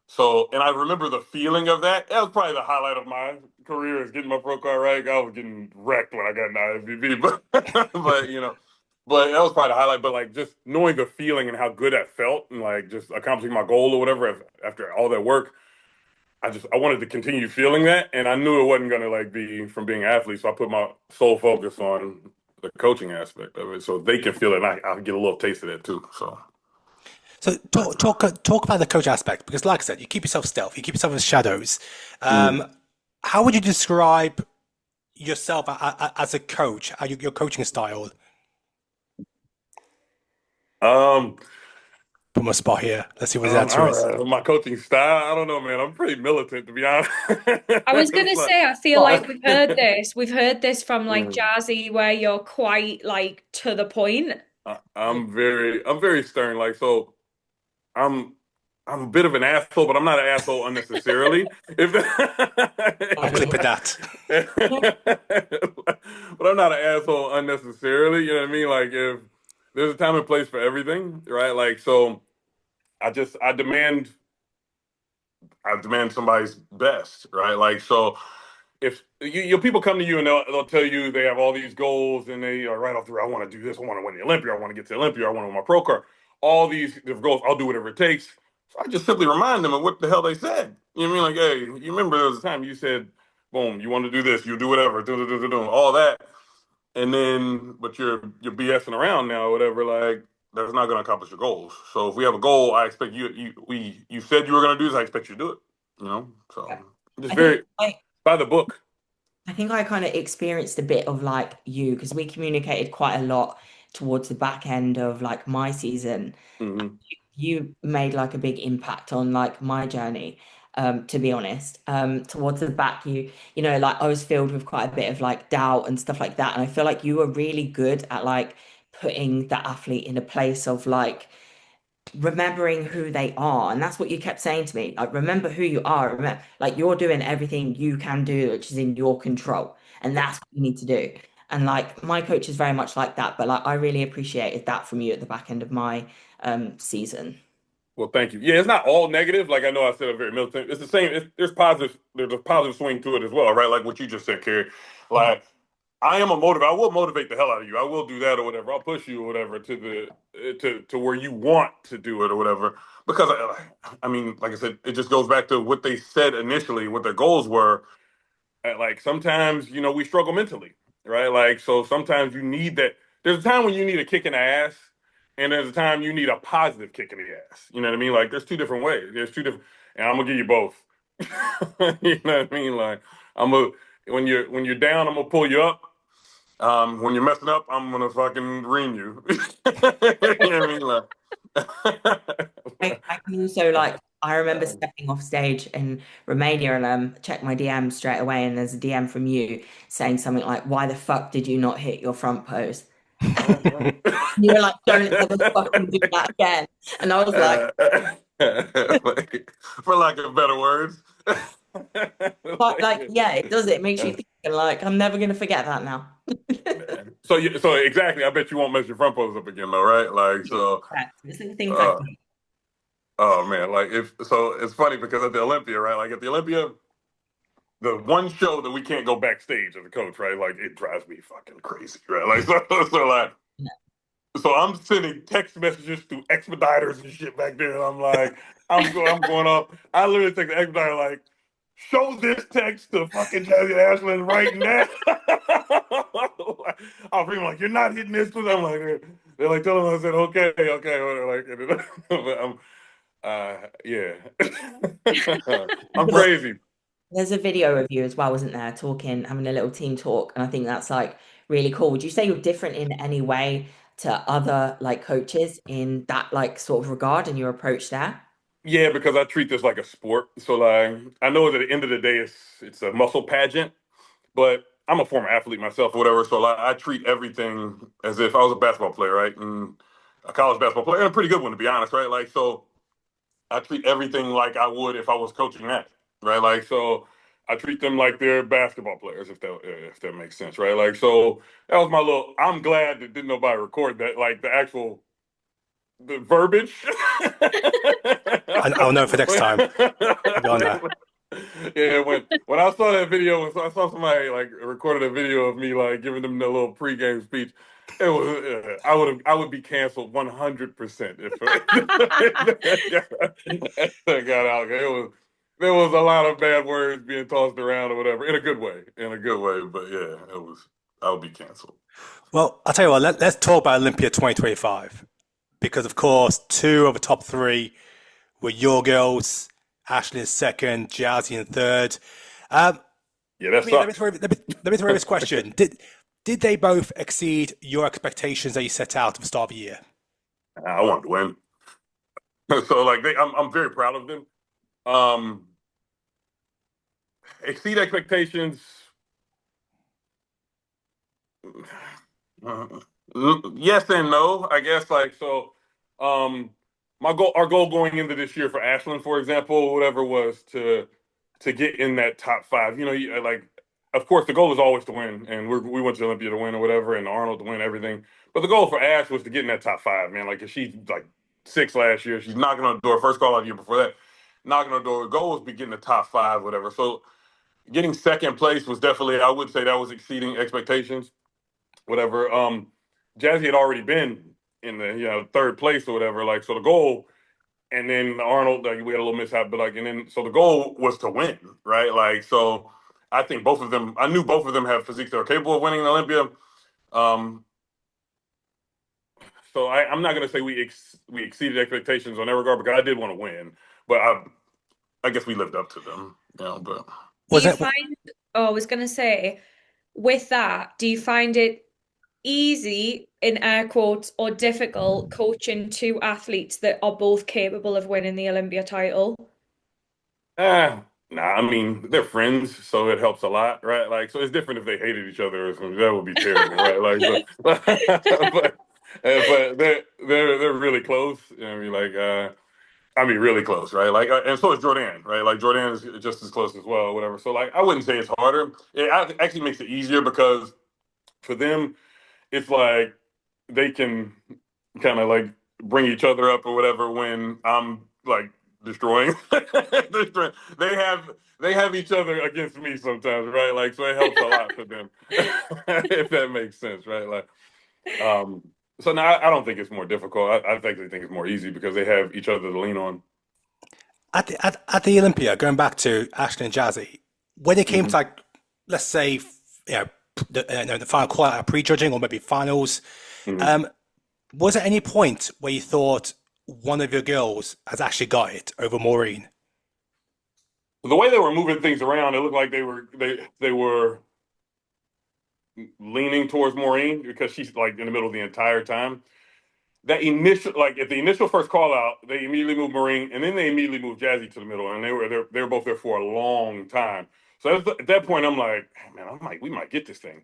So, and I remember the feeling of that. That was probably the highlight of my career is getting my pro card, right? I was getting wrecked when I got an IFBB, but, but that was probably the highlight. But like just knowing the feeling and how good that felt and like just accomplishing my goal or whatever after all that work, I wanted to continue feeling that, and I knew it wasn't going to like be from being an athlete. So I put my sole focus on the coaching aspect of it, so they can feel it. And I'll get a little taste of that too. so talk about the coach aspect because, like I said, you keep yourself stealth, you keep yourself in the shadows. How would you describe yourself as a coach? Your coaching style? Put my spot here. Let's see what his answer is. My coaching style, I don't know, man. I'm pretty militant, to be honest. I was gonna say, I feel like we've heard this. We've heard this from like Mm. Jazzy, where you're quite like to the point. I'm very stern. Like, so I'm a bit of an asshole, but I'm not an asshole unnecessarily. I'm clipping that. But I'm not an asshole unnecessarily. You know what I mean? Like, if there's a time and place for everything, right? Like, so I demand somebody's best, right? Like, so if people come to you and they'll tell you they have all these goals and they are right off the I want to do this, I want to win the Olympia, I want to get to the Olympia, I want to win my pro card, all these different goals, I'll do whatever it takes. So I just simply remind them of what the hell they said. You know what I mean? Like, hey, you remember there was a time you said, boom, you want to do this, you do whatever, all that, and then but you're BSing around now, or whatever. Like, that's not going to accomplish your goals. So if we have a goal, I expect you said you were going to do this, I expect you to do it. You know, so just very by the book. I think I kind of experienced a bit of like you because we communicated quite a lot towards the back end of like my season. Mm-hmm. You made like a big impact on like my journey, to be honest. Towards the back, you know, like I was filled with quite a bit of like doubt and stuff like that. And I feel like you were really good at like putting the athlete in a place of like remembering who they are. And that's what you kept saying to me. Like, remember who you are. Remember, like you're doing everything you can do, which is in your control. And that's what you need to do. And like my coach is very much like that. But like I really appreciated that from you at the back end of my season. Well, thank you. Yeah, it's not all negative. Like, I know I said a very militant. It's the same. There's positive. There's a positive swing to it as well, right? Like what you just said, Kerry. Like, I am a motivator. I will motivate the hell out of you. I will do that or whatever. I'll push you or whatever to where you want to do it or whatever. Because I mean, like I said, it just goes back to what they said initially, what their goals were. Like sometimes, you know, we struggle mentally, right? Like, so sometimes you need that. There's a time when you need a kick in the ass, and there's a time you need a positive kick in the ass. You know what I mean? Like, there's two different ways. There's two different, and I'm gonna give you both. You know what I mean? Like, when you're down, I'm gonna pull you up. When you're messing up, I'm gonna fucking ream you. You know what I mean? Like, I can also like I remember stepping off stage in Romania and checked my DM straight away and there's a DM from you saying something like, "Why the fuck did you not hit your front pose?" You were like, "Don't ever fucking do that again." And I was like, for lack of better words. But like, yeah, it does. It makes you think like, I'm never gonna forget that now. So exactly. I bet you won't mess your front pose up again, though, right? Like, so. Oh man, like it's funny because at the Olympia, right? Like at the Olympia, the one show that we can't go backstage as a coach, right? Like it drives me fucking crazy, right? Like so I'm sending text messages through expediters and shit back there, and I'm like, I'm going off. I literally take the expediter like, show this text to fucking Jazzy Ashland right now. I'll bring like, you're not hitting this. I'm like, they're like telling me, I said, okay. Like, but yeah. I'm crazy. There's a video of you as well, wasn't there? Talking, having a little team talk. And I think that's like really cool. Would you say you're different in any way to other like coaches in that like sort of regard and your approach there? Yeah, because I treat this like a sport. So like I know at the end of the day it's a muscle pageant, but I'm a former athlete myself or whatever. So like I treat everything as if I was a basketball player, right? And a college basketball player, and a pretty good one to be honest, right? Like so I treat everything like I would if I was coaching that, right? Like, so I treat them like they're basketball players, if that makes sense, right? Like, so that was my little. I'm glad that didn't nobody record that, like the verbiage. I'll know for next time. I'll be on that. Yeah, when I saw that video, I saw somebody like recorded a video of me like giving them the little pregame speech. It was I would be canceled 100% if that got out. There was a lot of bad words being tossed around or whatever in a good way, But yeah, I would be canceled. Well, I'll tell you what. Let's talk about Olympia 2025 because of course 2 of the top 3 were your girls. Ashley in second, Jazzy in third. Yeah, that's let me throw this question. Did they both exceed your expectations that you set out at the start of the year? I wanted to win. So like I'm very proud of them. Exceed expectations. Yes and no, I guess. Like so, our goal going into this year for Ashland, for example, whatever, was to get in that top 5. You know, like of course the goal is always to win, and we went to Olympia to win or whatever, and Arnold to win everything. But the goal for Ash was to get in that top 5, man. Like, 'cause she's like 6 last year. She's knocking on the door. First call out year before that, knocking on the door. The goal was to be getting the top 5, whatever. So getting second place was definitely, I would say that was exceeding expectations, whatever. Jazzy had already been in the third place or whatever. Like, so the goal, and then Arnold, like, we had a little mishap, but like, and then so the goal was to win, right? Like, so I think both of them, I knew both of them have physiques that are capable of winning an Olympia. So I'm not going to say we exceeded expectations on that regard, because I did want to win, but I guess we lived up to them. But I was going to say, with that, do you find it easy, in air quotes, or difficult coaching 2 athletes that are both capable of winning the Olympia title? Nah, I mean, they're friends, so it helps a lot, right? Like, so it's different if they hated each other or something. That would be terrible, right? Like, but they're really close. I mean, like, really close, right? Like, and so is Jordan, right? Like, Jordan is just as close as well, whatever. So, like, I wouldn't say it's harder. It actually makes it easier, because for them, it's like they can kind of like bring each other up or whatever when I'm like destroying. They have each other against me sometimes, right? Like, so it helps a lot for them, if that makes sense, right? Like, so now I don't think it's more difficult. I actually think it's more easy, because they have each other to lean on. At the Olympia, going back to Ashley and Jazzy, when it came to, like, let's say, the final call out, prejudging, or maybe finals, was there any point where you thought one of your girls has actually got it over Maureen? The way they were moving things around, it looked like they were leaning towards Maureen, because she's like in the middle the entire time. That initial, like, at the initial first call out, they immediately moved Maureen, and then they immediately moved Jazzy to the middle, and they were both there for a long time. So at that point, I'm like, man, we might get this thing.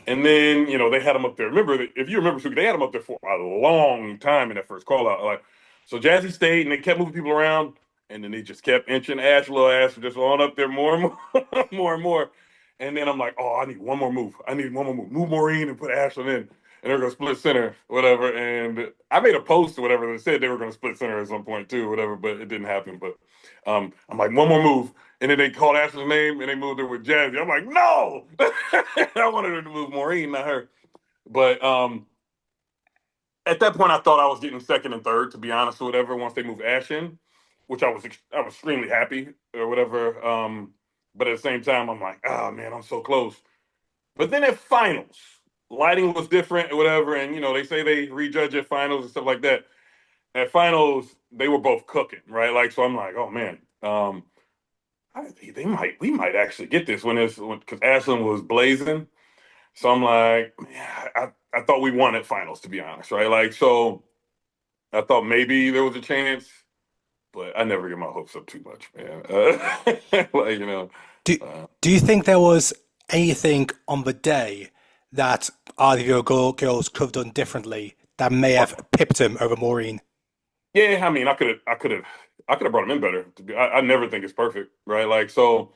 And then, they had them up there. Remember, if you remember, Suki, they had them up there for a long time in that first call out. Like, so Jazzy stayed, and they kept moving people around, and then they just kept inching little ass just on up there more and more, more and more. And then I'm like, oh, I need one more move. Move Maureen and put Ashlyn in. And they're going to split center, whatever. And I made a post or whatever that said they were going to split center at some point too, whatever, but it didn't happen. But I'm like, one more move. And then they called Ashley's name, and they moved her with Jazzy. I'm like, no! I wanted her to move Maureen, not her. But at that point, I thought I was getting second and third, to be honest, or whatever, once they moved Ash in, which I was extremely happy or whatever. But at the same time, I'm like, oh, man, I'm so close. But then at finals, lighting was different or whatever, and, they say they rejudge at finals and stuff like that. At finals, they were both cooking, right? Like, so I'm like, oh, man, we might actually get this because Ashlyn was blazing. So I'm like, man, I thought we won at finals, to be honest, right? Like, so I thought maybe there was a chance, but I never get my hopes up too much, man. Like, do you think there was anything on the day that either of your girls could have done differently that may have pipped him over Maureen? Yeah, I mean, I could have brought him in better. I never think it's perfect, right? Like, so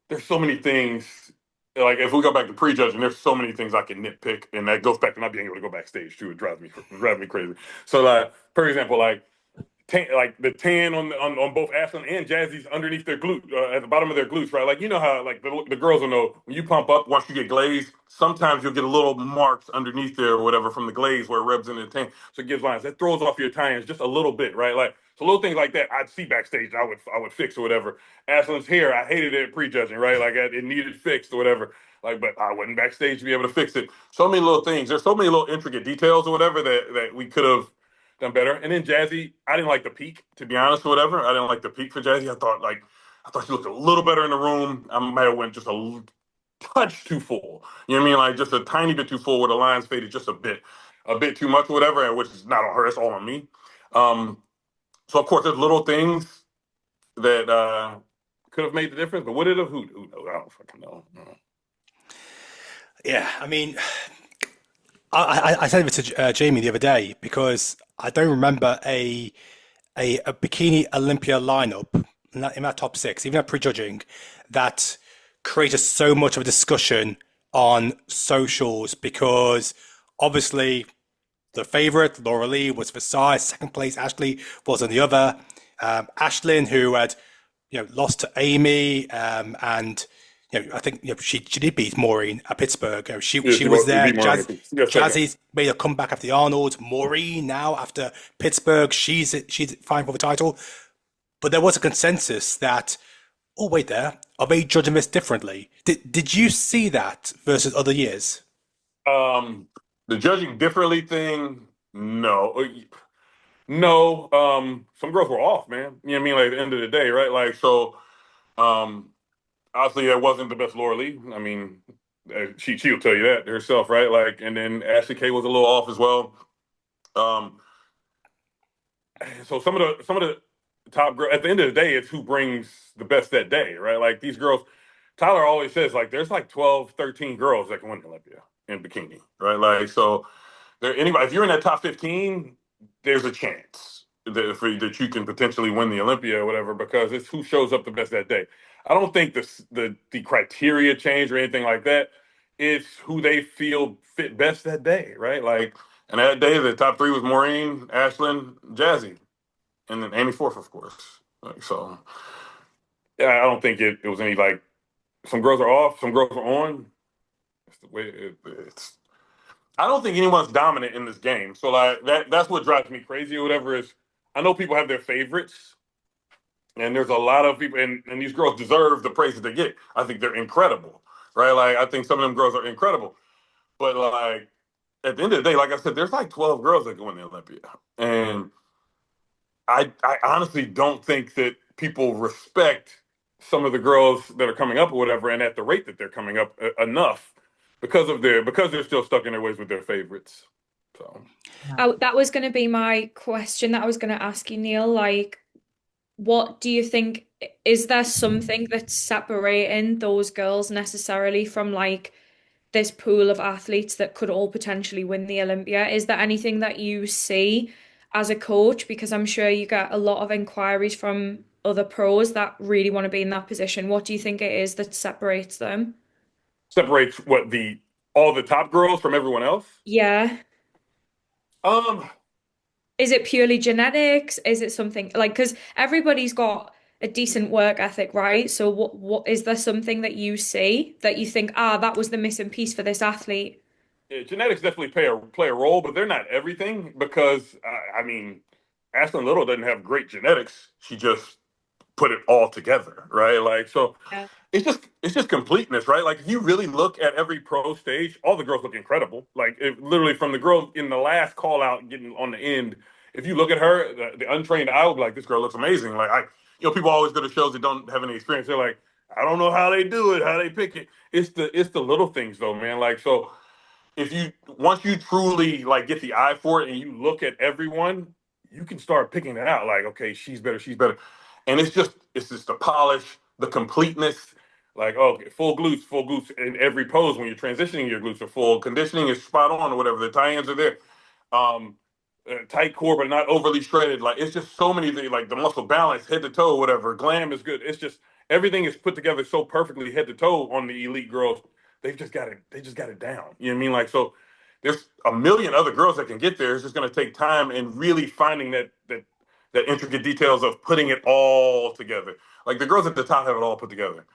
there's so many things. Like, if we go back to prejudging, there's so many things I can nitpick, and that goes back to not being able to go backstage too. It drives me crazy. So, like, for example, like the tan on both Ashlyn and Jazzy's underneath their glute, at the bottom of their glutes, right? Like, you know how, like, the girls will know when you pump up, once you get glazed, sometimes you'll get a little marks underneath there or whatever from the glaze where it rubs into the tan. So it gives lines. That throws off your tie-ins just a little bit, right? Like, so little things like that I'd see backstage, I would fix or whatever. Ashlyn's hair, I hated it prejudging, right? Like, it needed fixed or whatever. Like, but I wasn't backstage to be able to fix it. So many little things. There's so many little intricate details or whatever that we could have done better. And then Jazzy, I didn't like the peak, to be honest, or whatever. I didn't like the peak for Jazzy. I thought she looked a little better in the room. I might have went just a touch too full. You know what I mean? Like, just a tiny bit too full, where the lines faded just a bit too much or whatever, and which is not on her, it's all on me. So of course there's little things that could have made the difference, but would it have? Who knows? I don't fucking know. Yeah, I mean, I said it to Jamie the other day, because I don't remember a Bikini Olympia lineup in that top 6, even at prejudging, that created so much of a discussion on socials, because obviously the favorite. Laura Lee was Versailles. Second place, Ashley was on the other. Ashlyn, who had lost to Amy, and I think she did beat Maureen at Pittsburgh. She was there. Jazzy's made a comeback after the Arnold. Maureen now after Pittsburgh, she's fighting for the title. But there was a consensus that, oh wait, are they judging this differently? Did you see that versus other years? The judging differently thing, no. No, some girls were off, man. You know what I mean? Like at the end of the day, right? Like, so, obviously that wasn't the best Laura Lee. I mean, she'll tell you that herself, right? Like, and then Ashley K was a little off as well. So some of the top girls, at the end of the day, it's who brings the best that day, right? Like these girls, Tyler always says, like, there's like 12, 13 girls that can win Olympia in bikini, right? Like, so anybody, if you're in that top 15, there's a chance that you can potentially win the Olympia or whatever, because it's who shows up the best that day. I don't think the criteria change or anything like that. It's who they feel fit best that day, right? Like, and that day, the top three was Maureen, Ashlyn, Jazzy, and then Amy Forth, of course. Like, so, yeah, I don't think it was any, like, some girls are off, some girls are on. It's the way it's. I don't think anyone's dominant in this game. So, like, that's what drives me crazy or whatever is, I know people have their favorites, and there's a lot of people, and these girls deserve the praise that they get. I think they're incredible, right? Like, I think some of them girls are incredible. But, like, at the end of the day, like I said, there's like 12 girls that can win the Olympia. And I honestly don't think that people respect some of the girls that are coming up or whatever, and at the rate that they're coming up enough because they're still stuck in their ways with their favorites. So that was going to be my question that I was going to ask you, Neal. Like, what do you think? Is there something that's separating those girls necessarily from like this pool of athletes that could all potentially win the Olympia? Is there anything that you see as a coach? Because I'm sure you get a lot of inquiries from other pros that really want to be in that position. What do you think it is that separates them? Separates what, all the top girls from everyone else? Yeah. Is it purely genetics? Is it something like, because everybody's got a decent work ethic, right? So what is there something that you see that you think, that was the missing piece for this athlete? Yeah, genetics definitely play a role, but they're not everything, because I mean, Ashlyn Little doesn't have great genetics. She just put it all together, right? Like, so yeah. It's just completeness, right? Like, if you really look at every pro stage, all the girls look incredible. Like, literally from the girl in the last call out getting on the end, if you look at her, the untrained eye will be like, this girl looks amazing. Like, people always go to shows that don't have any experience. They're like, I don't know how they do it, how they pick it. It's the little things though, man. Like, so once you truly like get the eye for it and you look at everyone, you can start picking it out. Like, okay, she's better. And it's just the polish, the completeness. Like, okay, full glutes in every pose. When you're transitioning, your glutes are full. Conditioning is spot on or whatever. The tie-ins are there. Tight core, but not overly shredded. Like, it's just so many things, like the muscle balance, head to toe, whatever. Glam is good. It's just, everything is put together so perfectly head to toe on the elite girls. They just got it down. You know what I mean? Like, so there's a million other girls that can get there. It's just going to take time and really finding that intricate details of putting it all together. Like, the girls at the top have it all put together.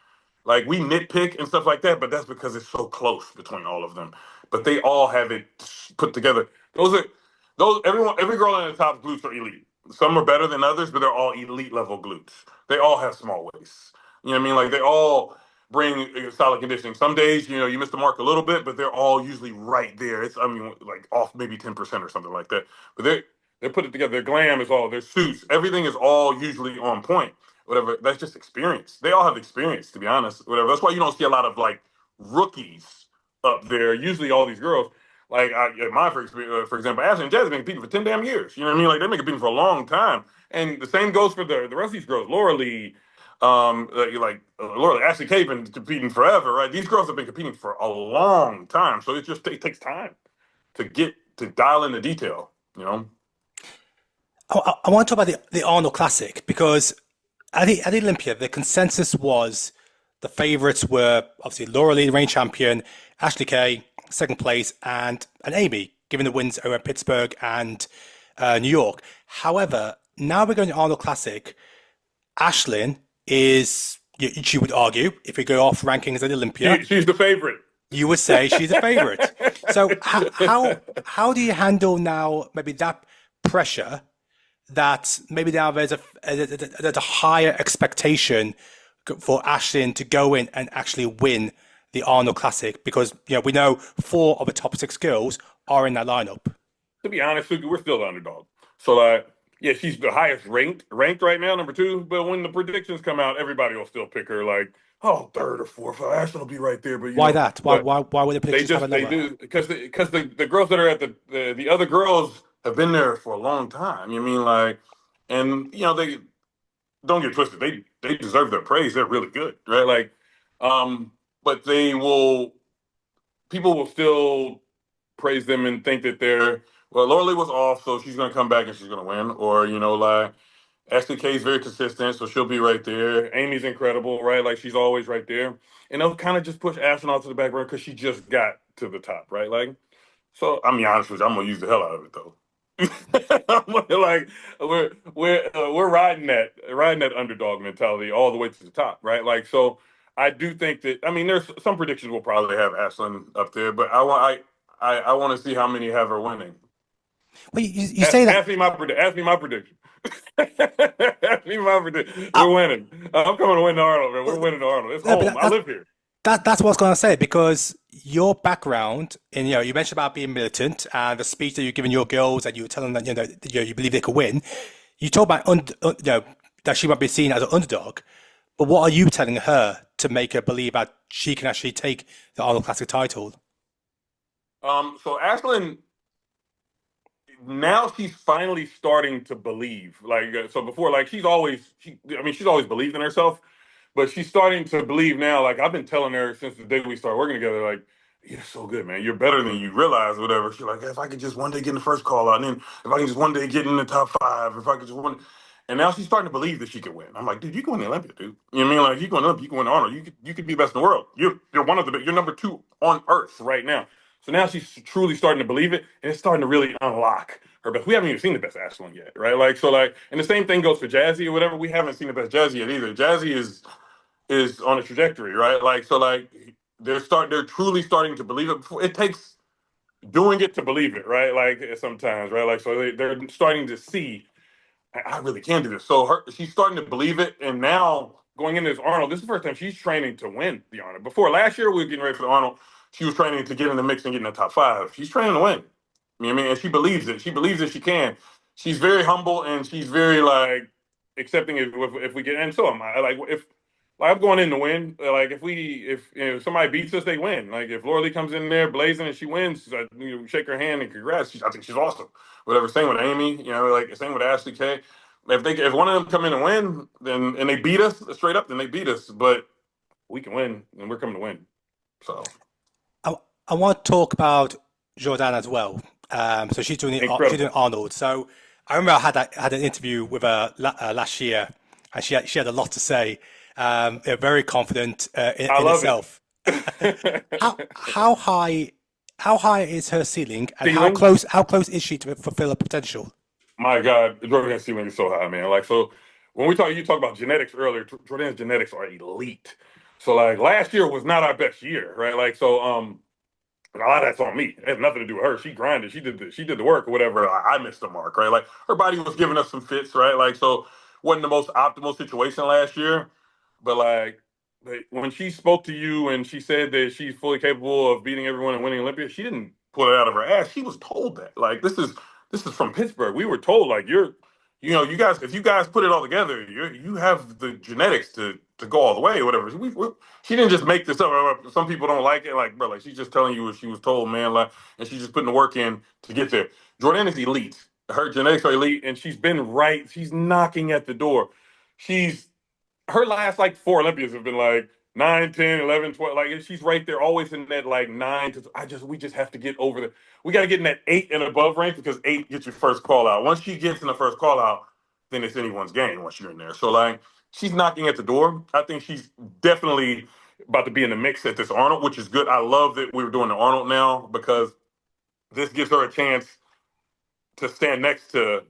Like, we nitpick and stuff like that, but that's because it's so close between all of them. But they all have it put together. Every girl in the top glutes are elite. Some are better than others, but they're all elite level glutes. They all have small waists. You know what I mean? Like, they all bring solid conditioning. Some days, you miss the mark a little bit, but they're all usually right there. It's, like off maybe 10% or something like that. But they're put it together. Their glam is all, their suits, everything is all usually on point. Whatever. That's just experience. They all have experience, to be honest. Whatever. That's why you don't see a lot of like rookies up there. Usually all these girls, like for example, Ashley and Jazz have been competing for 10 damn years. You know what I mean? Like, they've been competing for a long time. And the same goes for the rest of these girls. Laura Lee, Laura Lee, Ashley K been competing forever, right? These girls have been competing for a long time. So it takes time to dial in the detail, I want to talk about the Arnold Classic, because at the Olympia, the consensus was the favorites were obviously Laura Lee, the reigning champion, Ashley K, second place, and Amy given the wins over Pittsburgh and New York. However, now we're going to Arnold Classic. Ashlyn is, you would argue, if we go off rankings at Olympia, she's the favorite. You would say she's a favorite. So how do you handle now maybe that pressure that maybe now there's a higher expectation for Ashlyn to go in and actually win the Arnold Classic, because we know 4 of the top 6 girls are in that lineup. To be honest with you, we're still the underdog. So yeah, she's the highest ranked right now, number 2. But when the predictions come out, everybody will still pick her like, oh, 3rd or 4th. Ashlyn will be right there. But why that? Why would the predictions have a number? They do because the girls that are at the other girls have been there for a long time. You mean like, and they don't get twisted. They deserve their praise. They're really good, right? Like, but people will still praise them and think that Laura was off, so she's going to come back and she's going to win. Or, like, Ashley K is very consistent, so she'll be right there. Amy's incredible, right? Like, she's always right there. And they'll kind of just push Ashlyn off to the background because she just got to the top, right? Like, so, I'm be honest with you, I'm going to use the hell out of it, though. Like, we're riding that underdog mentality all the way to the top, right? Like, so I do think that, there's some predictions will probably have Ashlyn up there, but I want to see how many have her winning. Well, you say that. Ask me my prediction. Ask me my prediction. We're winning. I'm coming to win the Arnold, man. We're winning the Arnold. It's home. I live here. That's what I was going to say, because your background, and you mentioned about being militant and the speech that you're giving your girls, and you were telling them that you believe they could win. You talk about that she might be seen as an underdog, but what are you telling her to make her believe that she can actually take the Arnold Classic title? So Ashlyn, now she's finally starting to believe. Like, so before, like, she's always believed in herself, but she's starting to believe now. Like, I've been telling her since the day we started working together, like, you're so good, man. You're better than you realize, whatever. She's like, if I could just one day get in the first call out, and then if I can just one day get in the top 5, if I could just one. And now she's starting to believe that she could win. I'm like, dude, you can win the Olympia, dude. You know what I mean? Like, you can win Olympia, you can win Arnold. You could be the best in the world. You're one of the you're number 2 on earth right now. So now she's truly starting to believe it, and it's starting to really unlock her best. We haven't even seen the best Ashlyn yet, right? Like, so, like, and the same thing goes for Jazzy or whatever. We haven't seen the best Jazzy yet either. Jazzy is on a trajectory, right? Like, so, like, they're truly starting to believe it. It takes doing it to believe it, right? Like, sometimes, right? Like, so they're starting to see, I really can do this. So she's starting to believe it, and now going into this Arnold, this is the first time she's training to win the Arnold. Before last year, we were getting ready for the Arnold. She was training to get in the mix and get in the top 5. She's training to win. You know what I mean? And she believes it. She believes that she can. She's very humble, and she's very, like, accepting if we get in. So am I. Like, if I'm going in to win, like, if somebody beats us, they win. Like, if Laura Lee comes in there blazing and she wins, shake her hand and congrats. I think she's awesome. Whatever. Same with Amy. Like, same with Ashley K. If one of them come in and win, then and they beat us straight up, then they beat us. But we can win, and we're coming to win. So I want to talk about Jordan as well. So she's doing Arnold. So I remember I had an interview with her last year, and she had a lot to say. Very confident in herself. How high is her ceiling, and how close is she to fulfill her potential? My God, Jordan's ceiling is so high, man. Like, so when you talk about genetics earlier, Jordan's genetics are elite. So, like, last year was not our best year, right? Like, so a lot of that's on me. It has nothing to do with her. She grinded. She did the work or whatever. I missed the mark, right? Like, her body was giving us some fits, right? Like, so wasn't the most optimal situation last year. But, like, when she spoke to you and she said that she's fully capable of beating everyone and winning Olympia, she didn't pull it out of her ass. She was told that. Like, this is from Pittsburgh. We were told, like, you guys, if you guys put it all together, you have the genetics to go all the way or whatever. She didn't just make this up. Some people don't like it. Like, bro, like, she's just telling you what she was told, man. Like, and she's just putting the work in to get there. Jordan is elite. Her genetics are elite, and she's been right. She's knocking at the door. Her last, like, 4 Olympias have been, like, 9, 10, 11, 12. Like, she's right there, always in that, like, 9 to. We just have to get over we got to get in that 8 and above rank, because 8 gets your first call out. Once she gets in the first call out, then it's anyone's game once you're in there. So, like, she's knocking at the door. I think she's definitely about to be in the mix at this Arnold, which is good. I love that we were doing the Arnold now, because this gives her a chance to stand next to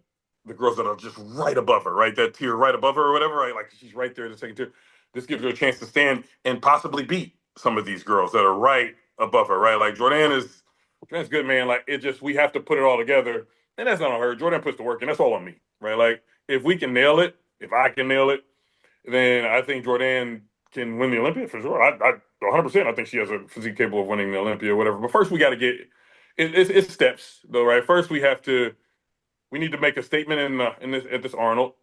the girls that are just right above her, right? That tier right above her or whatever, right? Like she's right there in the second tier. This gives her a chance to stand and possibly beat some of these girls that are right above her, right? Like Jordan's good, man. Like it just, we have to put it all together. And that's not on her. Jordan puts the work in. That's all on me, right? Like if we can nail it, if I can nail it, then I think Jordan can win the Olympia for sure. I 100%. I think she has a physique capable of winning the Olympia or whatever. But first, we got to get it's steps though, right? First, we need to make a statement at this Arnold,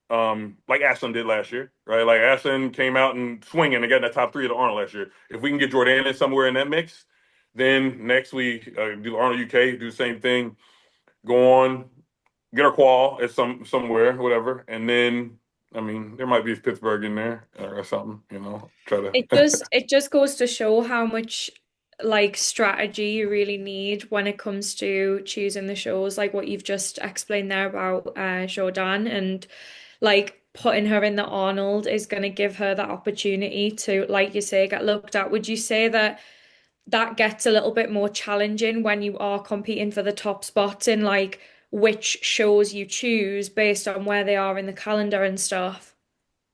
like Ashlyn did last year, right? Like Ashlyn came out and swinging and got in the top 3 of the Arnold last year. If we can get Jordan in somewhere in that mix, then next we do Arnold UK, do the same thing, go on, get our qual at somewhere, whatever, and then. I mean, there might be Pittsburgh in there or something, you know. Try to. It just goes to show how much like strategy you really need when it comes to choosing the shows, like what you've just explained there about Jordan, and like putting her in the Arnold is going to give her that opportunity to, like you say, get looked at. Would you say that gets a little bit more challenging when you are competing for the top spots in like which shows you choose based on where they are in the calendar and stuff?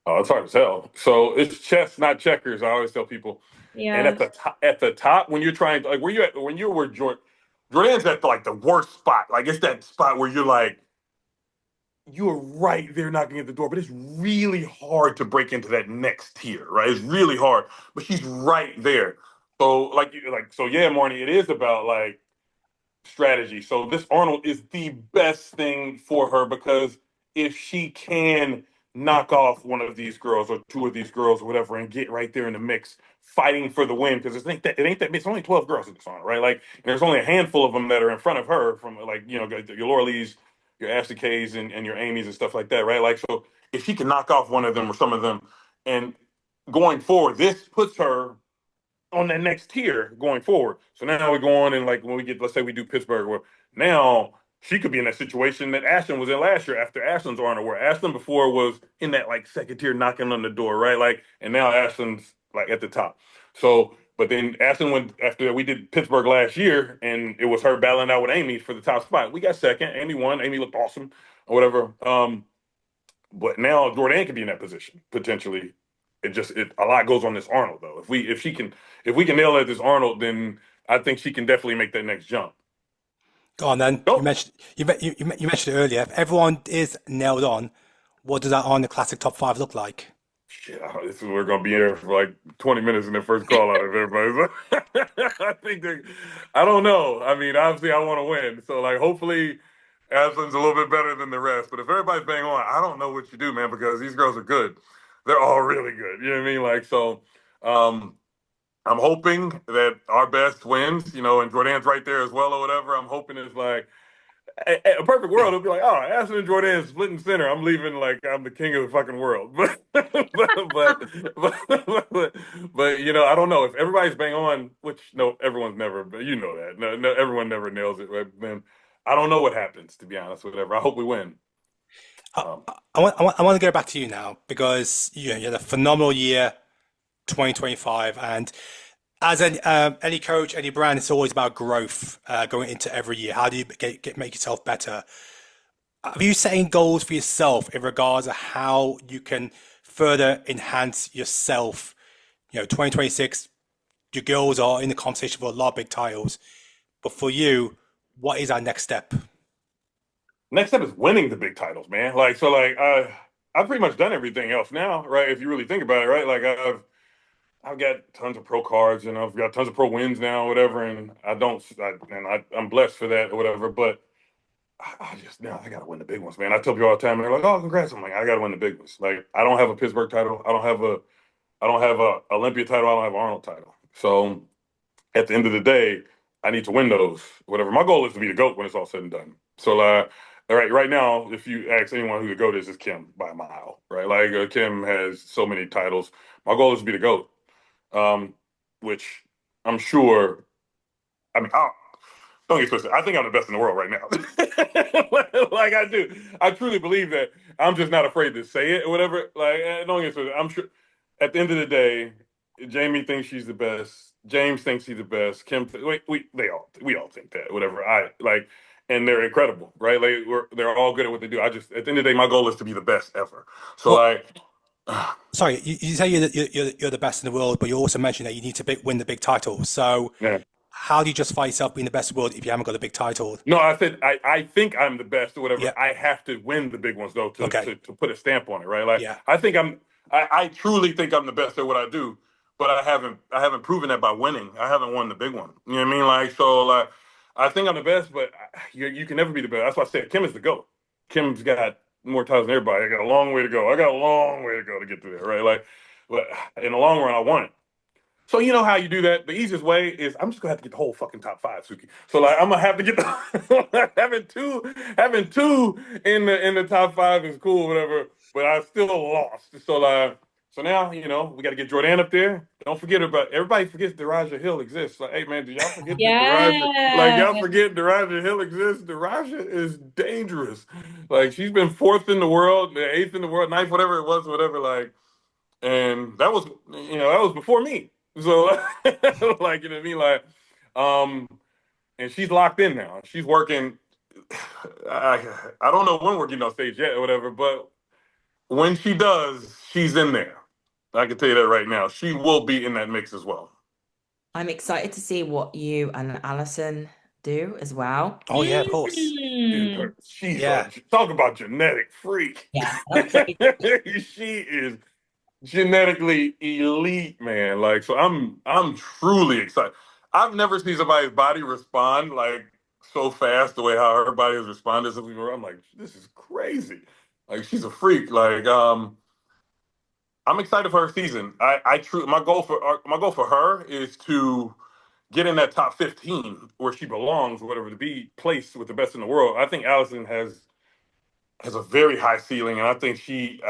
Oh, it's hard to tell. So it's chess, not checkers. I always tell people. And Yeah. at the top, when you're trying, like where you at, when you're where Jordan's at like the worst spot. Like it's that spot where you're like, you're right there knocking at the door, but it's really hard to break into that next tier, right? It's really hard, but she's right there. So so yeah, Marnie, it is about like strategy. So this Arnold is the best thing for her because if she can knock off one of these girls or 2 of these girls or whatever and get right there in the mix, fighting for the win, because it ain't that it's only 12 girls in this Arnold, right? Like there's only a handful of them that are in front of her from like your Laura Lee's, your Ashley K's, and your Amy's and stuff like that, right? Like so, if she can knock off one of them or some of them, and going forward, this puts her on that next tier going forward. So now we go on and like when we get, let's say we do Pittsburgh, well, now she could be in that situation that Ashlyn was in last year after Ashlyn's Arnold, where Ashlyn before was in that like second tier knocking on the door, right? Like, and now Ashlyn's like at the top. So, but then Ashlyn went after we did Pittsburgh last year, and it was her battling out with Amy for the top spot. We got second. Amy won. Amy looked awesome or whatever. But now Jordan could be in that position potentially. A lot goes on this Arnold though. If we can nail it at this Arnold, then I think she can definitely make that next jump. Go on then. Nope. You mentioned it earlier. If everyone is nailed on, what does that Arnold Classic top 5 look like? Shit, we're gonna be here for like 20 minutes in the first call out of everybody. I don't know. I mean, obviously I want to win, so like hopefully Ashlyn's a little bit better than the rest. But if everybody's bang on, I don't know what you do, man, because these girls are good. They're all really good. You know what I mean? Like, so I'm hoping that our best wins, you know, and Jordan's right there as well or whatever. I'm hoping it's like a perfect world. It'll be like, oh, Ashlyn and Jordan splitting center. I'm leaving like I'm the king of the fucking world. But you know, I don't know if everybody's bang on, which no, everyone's never, but you know that. No, everyone never nails it. Right? Then I don't know what happens, to be honest, whatever. I hope we win. I want to go back to you now because you had a phenomenal year, 2025, and as any coach, any brand, it's always about growth going into every year. How do you make yourself better? Are you setting goals for yourself in regards to how you can further enhance yourself? You know, 2026, your girls are in the conversation for a lot of big titles, but for you, what is our next step? Next step is winning the big titles, man. Like, so like, I've pretty much done everything else now, right? If you really think about it, right? Like I've got tons of pro cards and I've got tons of pro wins now, whatever. And I'm blessed for that or whatever, but I got to win the big ones, man. I tell people all the time, and they're like, oh, congrats. I'm like, I got to win the big ones. Like, I don't have a Pittsburgh title. I don't have a Olympia title. I don't have an Arnold title. So at the end of the day, I need to win those, whatever. My goal is to be the GOAT when it's all said and done. So, right now, if you ask anyone who the GOAT is, it's Kim by a mile, right? Like Kim has so many titles. My goal is to be the GOAT, which I'm sure. I mean, don't get twisted. I think I'm the best in the world right now. Like I do. I truly believe that. I'm just not afraid to say it or whatever. Like don't get twisted. I'm sure. At the end of the day, Jamie thinks she's the best. James thinks he's the best. Kim, we all think that. Whatever. And they're incredible, right? Like they're all good at what they do. I just at the end of the day, my goal is to be the best ever. So sorry, you say you're the best in the world, but you also mentioned that you need to win the big title. So yeah. How do you justify yourself being the best in the world if you haven't got a big title? No, I said I think I'm the best or whatever. Yeah. I have to win the big ones though to put a stamp on it, right? Like Yeah. I truly think I'm the best at what I do, but I haven't proven that by winning. I haven't won the big one. You know what I mean? Like so, like I think I'm the best, but you can never be the best. That's why I said Kim is the GOAT. Kim's got more titles than everybody. I got a long way to go. I got a long way to go to get to there, right? Like, but in the long run, I won it. So you know how you do that? The easiest way is I'm just gonna have to get the whole fucking top 5, Suki. So like I'm gonna have to get the having two in the top 5 is cool, whatever. But I still lost. So now we got to get Jordan up there. Don't forget about everybody forgets Daraja Hill exists. Like, hey man, do y'all forget that Daraja? Like y'all forget Daraja Hill exists. Daraja is dangerous. Like she's been 4th in the world, 8th in the world, 9th, whatever it was, whatever. Like, and that was that was before me. So like you know what I mean, like and she's locked in now. She's working. I don't know when we're getting on stage yet or whatever, but when she does, she's in there. I can tell you that right now. She will be in that mix as well. I'm excited to see what you and Alison do as well. Oh yeah, of course. She's talk about genetic freak. Yeah, she is genetically elite, man. Like, so I'm truly excited. I've never seen somebody's body respond like so fast the way how her body has responded. I'm like, this is crazy. Like, she's a freak. Like, I'm excited for her season. My goal for her is to get in that top 15 where she belongs, or whatever, to be placed with the best in the world. I think Alison has a very high ceiling, and I think she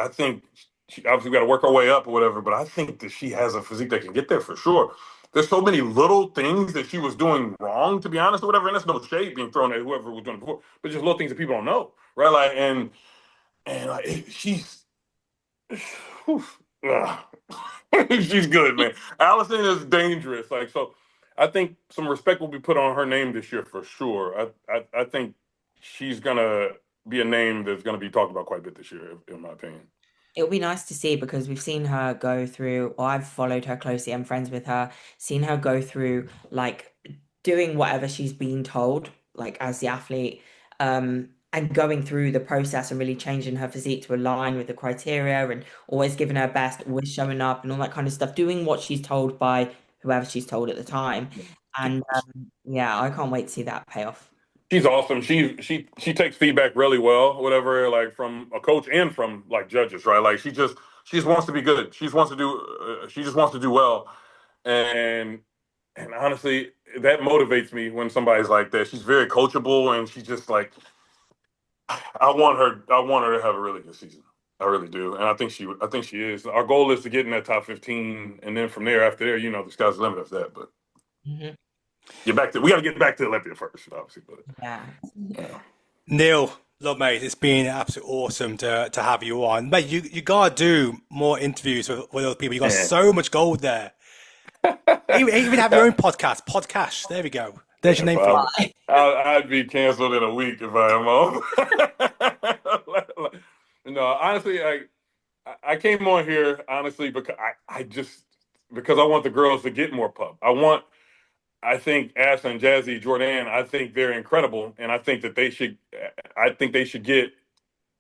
obviously got to work her way up or whatever, but I think that she has a physique that can get there for sure. There's so many little things that she was doing wrong, to be honest, or whatever, and that's no shade being thrown at whoever was doing it before, but just little things that people don't know, right? Like, and like she's she's good, man. Alison is dangerous. Like, so I think some respect will be put on her name this year for sure. I think she's gonna be a name that's gonna be talked about quite a bit this year, in my opinion. It'll be nice to see because we've seen her go through, or I've followed her closely, I'm friends with her, seen her go through like doing whatever she's been told, like as the athlete, and going through the process and really changing her physique to align with the criteria and always giving her best, always showing up and all that kind of stuff, doing what she's told by whoever she's told at the time. And yeah, I can't wait to see that pay off. She's awesome. She takes feedback really well, whatever, like from a coach and from like judges, right? Like she just wants to be good. She just wants to do well, and honestly, that motivates me when somebody's like that. She's very coachable, and she's just like, I want her to have a really good season. I really do, and I think she is. Our goal is to get in that top 15, and then from there, after there, the sky's the limit after that. But. Mm-hmm. We got to get back to Olympia first, obviously. But Neal, look, mate, it's been absolutely awesome to have you on, mate. You gotta do more interviews with other people. You got so much gold there. even have your own podcast. There we go. There's your name for it. I'd be canceled in a week if I am on. No, honestly, I came on here honestly because because I want the girls to get more pub. I think Ash and Jazzy, Jordan, I think they're incredible, and I think that they should get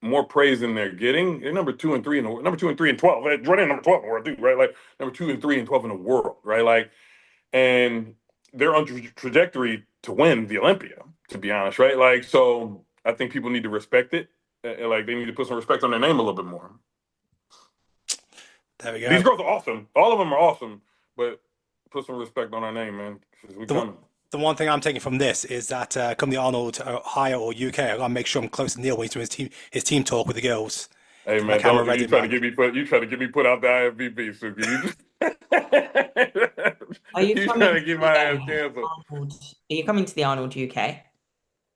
more praise than they're getting. They're number 2 and 3 number 2 and 3 and 12. Jordan number 12 in the world, too, right? Like number 2 and 3 and 12 in the world, right? Like, and they're on trajectory to win the Olympia, to be honest, right? Like, so I think people need to respect it. Like, they need to put some respect on their name a little bit more. There we go. These girls are awesome. All of them are awesome, but put some respect on our name, man. The one thing I'm taking from this is that come the Arnold, Ohio or UK, I gotta make sure I'm close to Neal when he's doing his team talk with the girls. Hey man, you try to get me put out the IFBB, Suki. Are you trying to get my ass canceled? Are you coming to the Arnold UK?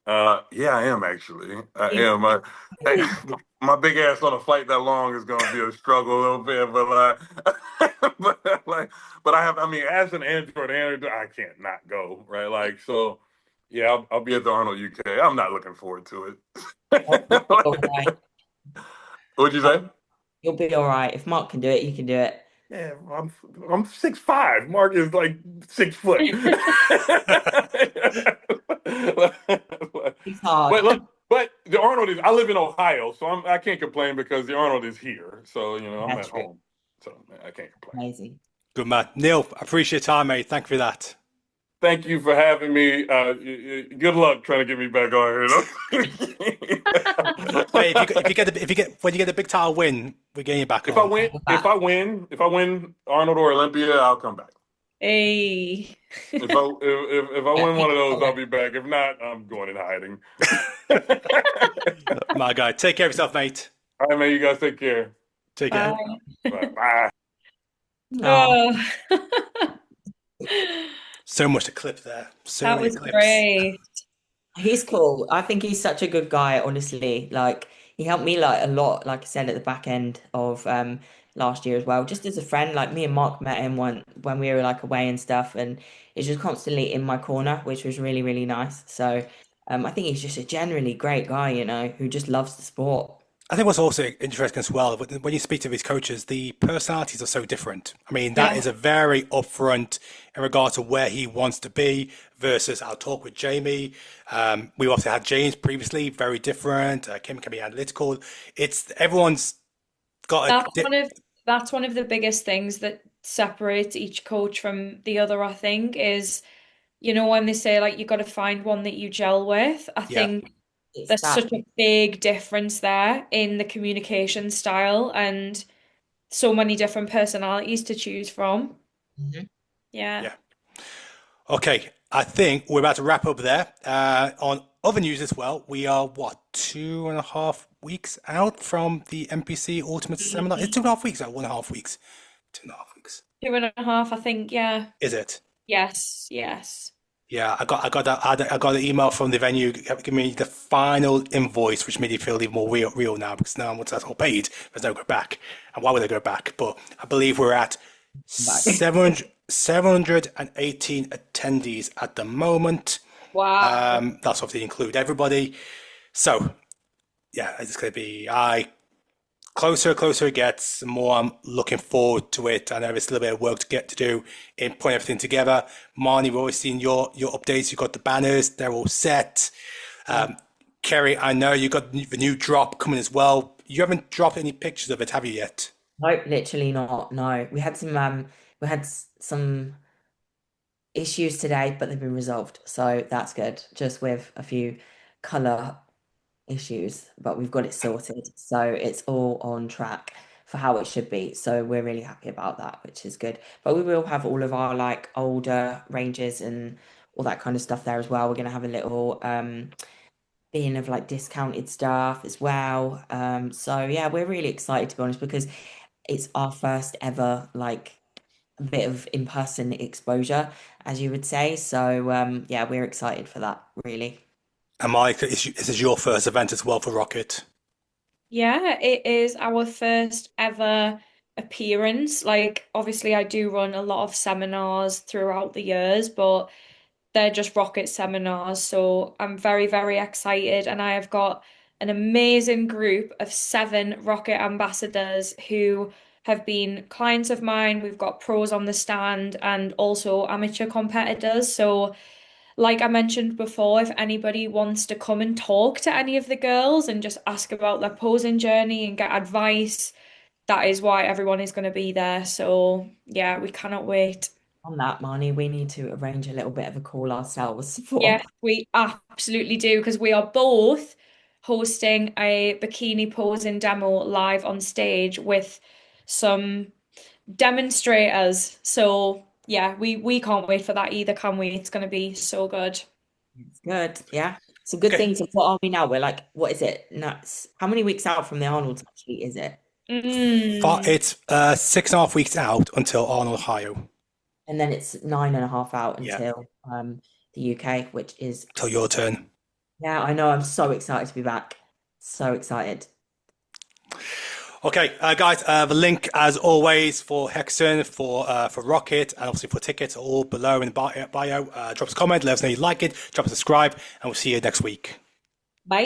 Yeah, I am actually. I am. my big ass on a flight that long is gonna be a struggle a little bit, but but I mean, as an Android, I can't not go, right? Like, so yeah, I'll be at the Arnold UK. I'm not looking forward to it. All right. What'd you say? You'll be all right. If Mark can do it, you can do it. Yeah, I'm 6'5". Mark is like 6 foot. It's hard. But the Arnold is. I live in Ohio, so I can't complain because the Arnold is here. So I'm That's at true. home, so I can't complain. Amazing. Good man. Neal, I appreciate your time, mate. Thank you for that. Thank you for having me. Good luck trying to get me back on here. Hey, when you get a big title win, we're getting you back If on. I win Arnold or Olympia, I'll come back. Hey. If I win one of those, I'll be back. If not, I'm going in hiding. My guy, take care of yourself, mate. All right, man. You guys take care. Take care. Bye. Oh. So much to clip there. So That many was clips. great. He's cool. I think he's such a good guy, honestly. Like he helped me like a lot, like I said at the back end of last year as well. Just as a friend, like me and Mark met him when we were like away and stuff, and he's just constantly in my corner, which was really, really nice. So I think he's just a generally great guy, who just loves the sport. I think what's also interesting as well, when you speak to these coaches, the personalities are so different. I mean, that is a very upfront in regard to where he wants to be versus our talk with Jamie. We also had James previously, very different. Kim can be analytical. Everyone's got that's one of the biggest things that separates each coach from the other, I think, is, when they say like you got to find one that you gel with. I think there's such a big difference there in the communication style and so many different personalities to choose from. Mm-hmm. Yeah. Okay, I think we're about to wrap up there. On other news as well, we are 2.5 weeks out from the NPC Ultimate Seminar? It's 2.5 weeks out, 1.5 weeks. 2.5 weeks. 2.5, I think, yeah. Is it? Yes. Yeah, I got an email from the venue giving me the final invoice, which made it feel even more real now, because now once that's all paid, there's no go back. And why would they go back? But I believe we're at 718 attendees at the moment. Wow. That's obviously include everybody. So yeah, it's going to be closer it gets, the more I'm looking forward to it. I know there's a little bit of work to do in putting everything together. Marnie, we've always seen your updates. You've got the banners, they're all set. KERRY, I know you got the new drop coming as well. You haven't dropped any pictures of it, have you yet? Nope, literally not. No, we had some issues today, but they've been resolved, so that's good. Just with a few color issues, but we've got it sorted, so it's all on track for how it should be. So we're really happy about that, which is good. But we will have all of our like older ranges and all that kind of stuff there as well. We're gonna have a little bin of like discounted stuff as well. So yeah, we're really excited, to be honest, because it's our first ever like a bit of in-person exposure, as you would say. So yeah, we're excited for that, really. And Mike, this is your first event as well for Rocket. Yeah, it is our first ever appearance. Like, obviously, I do run a lot of seminars throughout the years, but they're just Rocket seminars. So I'm very, very excited. And I have got an amazing group of 7 Rocket ambassadors who have been clients of mine. We've got pros on the stand and also amateur competitors. So like I mentioned before, if anybody wants to come and talk to any of the girls and just ask about their posing journey and get advice, that is why everyone is going to be there. So yeah, we cannot wait. On that, Marnie, we need to arrange a little bit of a call ourselves for. Yes, we absolutely do, because we are both hosting a bikini posing demo live on stage with some demonstrators. So yeah, we can't wait for that either, can we? It's going to be so good. It's good, yeah. It's a good thing. So what are we now? We're like, what is it? Nuts. How many weeks out from the Arnold's actually is it? It's 6.5 weeks out until Arnold, Ohio. And then it's 9.5 out until the UK, which is till your turn. Yeah, I know. I'm so excited to be back. So excited. Okay, guys, the link, as always, for Hexon, for Rocket, and obviously for tickets are all below in the bio. Drop us a comment, let us know you like it, drop a subscribe, and we'll see you next week. Bye.